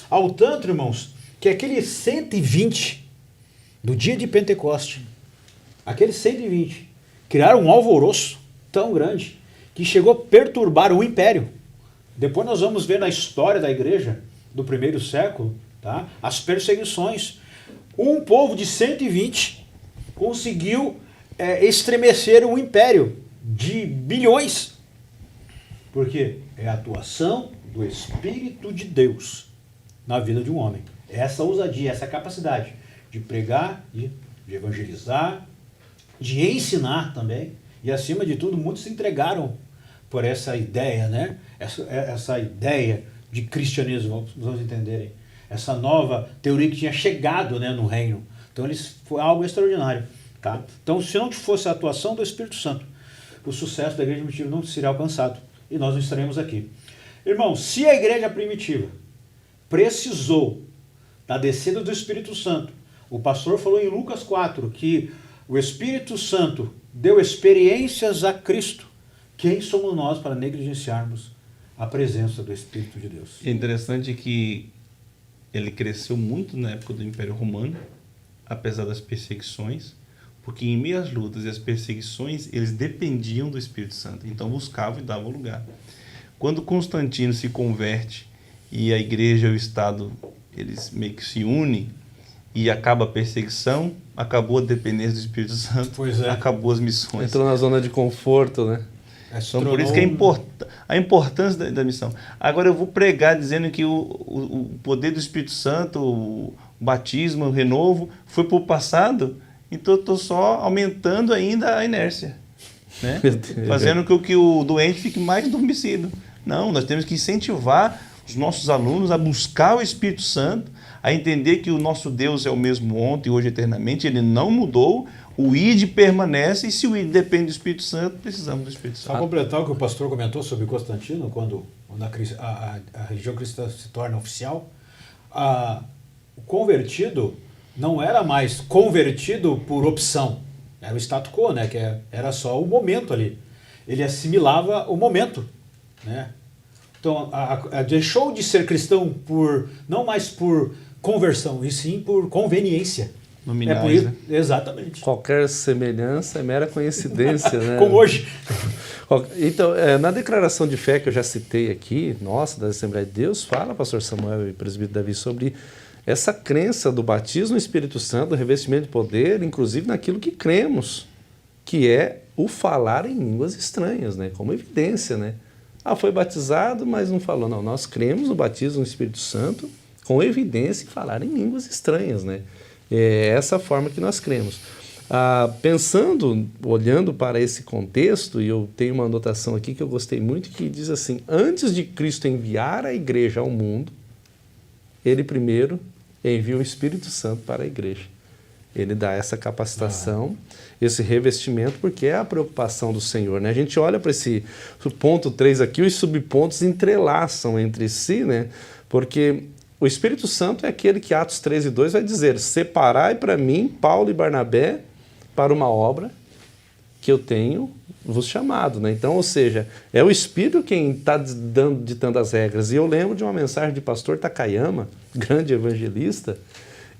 Ao tanto, irmãos, que aqueles 120 do dia de Pentecoste, aqueles 120 criaram um alvoroço tão grande que chegou a perturbar o império. Depois nós vamos ver na história da igreja do primeiro século, tá, as perseguições. Um povo de 120 conseguiu estremecer um império de bilhões. Por quê? É a atuação do Espírito de Deus na vida de um homem. Essa ousadia, essa capacidade de pregar, de evangelizar, de ensinar também. E acima de tudo, muitos se entregaram por essa ideia, né? Essa ideia de cristianismo, vamos entenderem. Essa nova teoria que tinha chegado, né, no reino. Então foi algo extraordinário. Tá? Então, se não fosse a atuação do Espírito Santo, o sucesso da igreja primitiva não seria alcançado. E nós não estaremos aqui. Irmão, se a igreja primitiva precisou da descida do Espírito Santo, o pastor falou em Lucas 4 que o Espírito Santo deu experiências a Cristo. Quem somos nós para negligenciarmos a presença do Espírito de Deus? É interessante que ele cresceu muito na época do Império Romano, apesar das perseguições, porque em meio às lutas e às perseguições, eles dependiam do Espírito Santo, então buscavam e davam lugar. Quando Constantino se converte e a igreja e o Estado, eles meio que se unem e acaba a perseguição, acabou a dependência do Espírito Santo, acabou as missões. Entrou na zona de conforto, né? Então, por isso que a importância da missão. Agora eu vou pregar dizendo que o poder do Espírito Santo, o batismo, o renovo, foi para o passado, então eu estou só aumentando ainda a inércia, né? Fazendo com que o doente fique mais adormecido. Não, nós temos que incentivar os nossos alunos a buscar o Espírito Santo, a entender que o nosso Deus é o mesmo ontem, hoje, eternamente, ele não mudou, o ID permanece, e se o ID depende do Espírito Santo, precisamos do Espírito Santo. Só completar o que o pastor comentou sobre Constantino, quando a religião cristã se torna oficial, o convertido não era mais convertido por opção, era o status quo, né, que era só o momento ali. Ele assimilava o momento, né? Então, deixou de ser cristão não mais por conversão, e sim por conveniência. Nominais, por isso, né? Exatamente. Qualquer semelhança é mera coincidência, né? Como hoje. Então, na declaração de fé que eu já citei aqui, nossa, da Assembleia de Deus, fala, pastor Samuel e presbítero Davi, sobre essa crença do batismo no Espírito Santo, do revestimento de poder, inclusive naquilo que cremos, que é o falar em línguas estranhas, né? Como evidência, né? Foi batizado, mas não falou. Não, nós cremos no batismo no Espírito Santo com evidência e falar em línguas estranhas, né? É essa a forma que nós cremos. Pensando, olhando para esse contexto, e eu tenho uma anotação aqui que eu gostei muito, que diz assim: antes de Cristo enviar a igreja ao mundo, ele primeiro envia o Espírito Santo para a igreja. Ele dá essa capacitação, esse revestimento, porque é a preocupação do Senhor, né? A gente olha para esse ponto 3 aqui, os subpontos entrelaçam entre si, né? Porque o Espírito Santo é aquele que Atos 13:2 vai dizer: separai para mim Paulo e Barnabé para uma obra que eu tenho vos chamado, né? Então, ou seja, é o Espírito quem está ditando as regras. E eu lembro de uma mensagem de pastor Takayama, grande evangelista,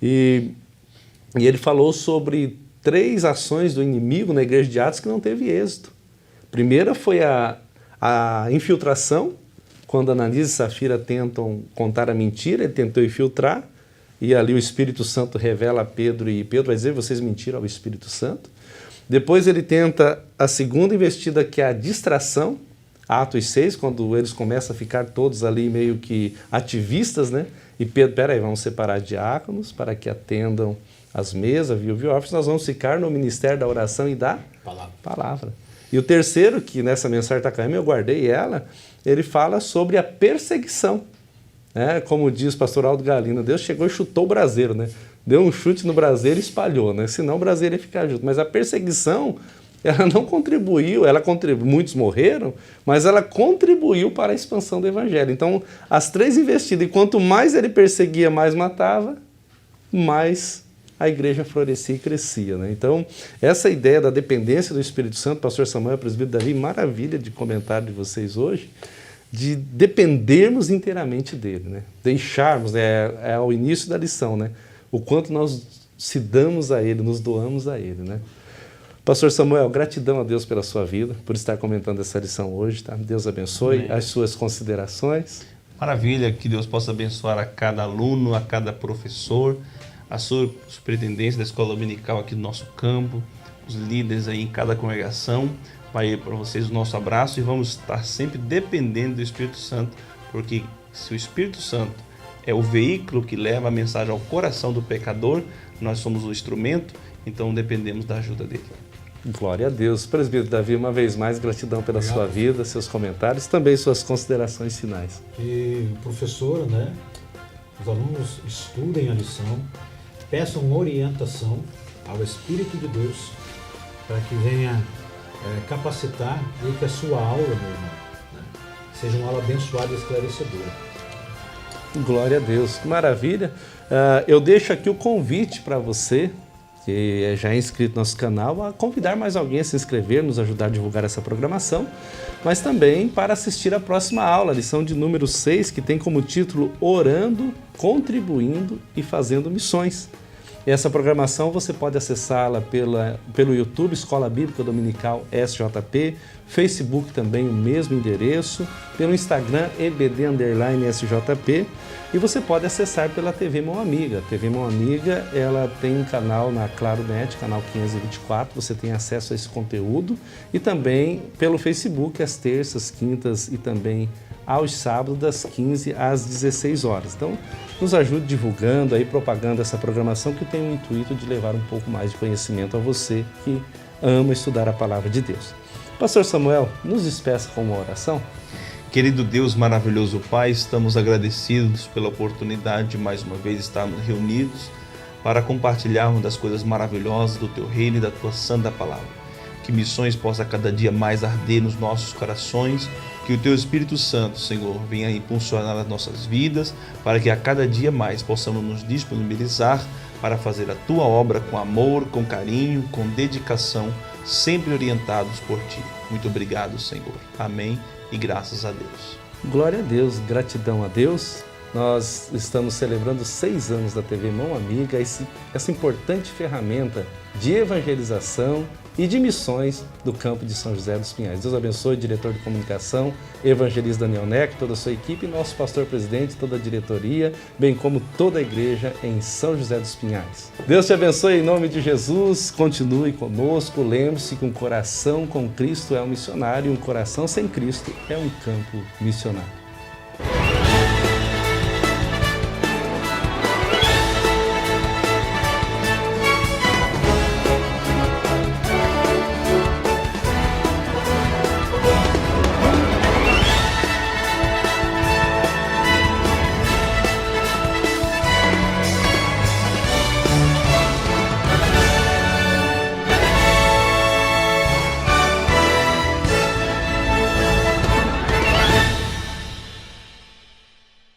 e ele falou sobre 3 ações do inimigo na igreja de Atos que não teve êxito. A primeira foi a infiltração, quando Ananias e Safira tentam contar a mentira, ele tentou infiltrar, e ali o Espírito Santo revela a Pedro, e Pedro vai dizer, vocês mentiram ao Espírito Santo. Depois ele tenta a segunda investida, que é a distração, Atos 6, quando eles começam a ficar todos ali meio que ativistas, né? E Pedro, peraí, vamos separar diáconos para que atendam as mesas, viúvas, nós vamos ficar no ministério da oração e da palavra. E o terceiro, que nessa mensagem da Takayama eu guardei ela, ele fala sobre a perseguição. Como diz o pastor Aldo Galino, Deus chegou e chutou o braseiro, né? Deu um chute no braseiro e espalhou, né? Senão o braseiro ia ficar junto. Mas a perseguição, ela não contribuiu, muitos morreram, mas ela contribuiu para a expansão do evangelho. Então, as 3 investidas, e quanto mais ele perseguia, mais matava, mais a igreja florescia e crescia, né? Então, essa ideia da dependência do Espírito Santo, pastor Samuel, presbítero Davi, maravilha de comentário de vocês hoje, de dependermos inteiramente dele, né? Deixarmos, é o início da lição, né? O quanto nós se damos a ele, nos doamos a ele, né? Pastor Samuel, gratidão a Deus pela sua vida, por estar comentando essa lição hoje, tá? Deus abençoe. Amém. As suas considerações. Maravilha, que Deus possa abençoar a cada aluno, a cada professor, a sua superintendência da escola dominical aqui do nosso campo, os líderes aí em cada congregação. Vai para vocês o nosso abraço e vamos estar sempre dependendo do Espírito Santo, porque se o Espírito Santo é o veículo que leva a mensagem ao coração do pecador, nós somos o instrumento, então dependemos da ajuda dele. Glória a Deus. Presbítero Davi, uma vez mais, gratidão pela sua vida, seus comentários, também suas considerações finais. Que o professor, né, os alunos estudem a lição, peçam orientação ao Espírito de Deus para que venha capacitar e que a sua aula, meu irmão, né, seja uma aula abençoada e esclarecedora. Glória a Deus, que maravilha. Eu deixo aqui o convite para você, que já é inscrito no nosso canal, a convidar mais alguém a se inscrever, nos ajudar a divulgar essa programação, mas também para assistir a próxima aula, a lição de número 6, que tem como título Orando, Contribuindo e Fazendo Missões. Essa programação você pode acessá-la pelo YouTube, Escola Bíblica Dominical SJP, Facebook também o mesmo endereço, pelo Instagram EBD_SJP, e você pode acessar pela TV Mão Amiga. A TV Mão Amiga, ela tem um canal na Claro.net, canal 524, você tem acesso a esse conteúdo, e também pelo Facebook, às terças, quintas e também aos sábados, das 15 às 16 horas. Então, nos ajude divulgando, aí, propagando essa programação que tem o intuito de levar um pouco mais de conhecimento a você que ama estudar a Palavra de Deus. Pastor Samuel, nos despeça com uma oração. Querido Deus, maravilhoso Pai, estamos agradecidos pela oportunidade de mais uma vez estarmos reunidos para compartilharmos das coisas maravilhosas do Teu reino e da Tua santa palavra. Que missões possa cada dia mais arder nos nossos corações, que o Teu Espírito Santo, Senhor, venha impulsionar as nossas vidas, para que a cada dia mais possamos nos disponibilizar para fazer a Tua obra com amor, com carinho, com dedicação, sempre orientados por Ti. Muito obrigado, Senhor. Amém e graças a Deus. Glória a Deus, gratidão a Deus. Nós estamos celebrando 6 anos da TV Mão Amiga, essa importante ferramenta de evangelização e de missões do campo de São José dos Pinhais. Deus abençoe o diretor de comunicação, evangelista Daniel Neco, toda a sua equipe, nosso pastor-presidente, toda a diretoria, bem como toda a igreja em São José dos Pinhais. Deus te abençoe em nome de Jesus, continue conosco, lembre-se que um coração com Cristo é um missionário e um coração sem Cristo é um campo missionário.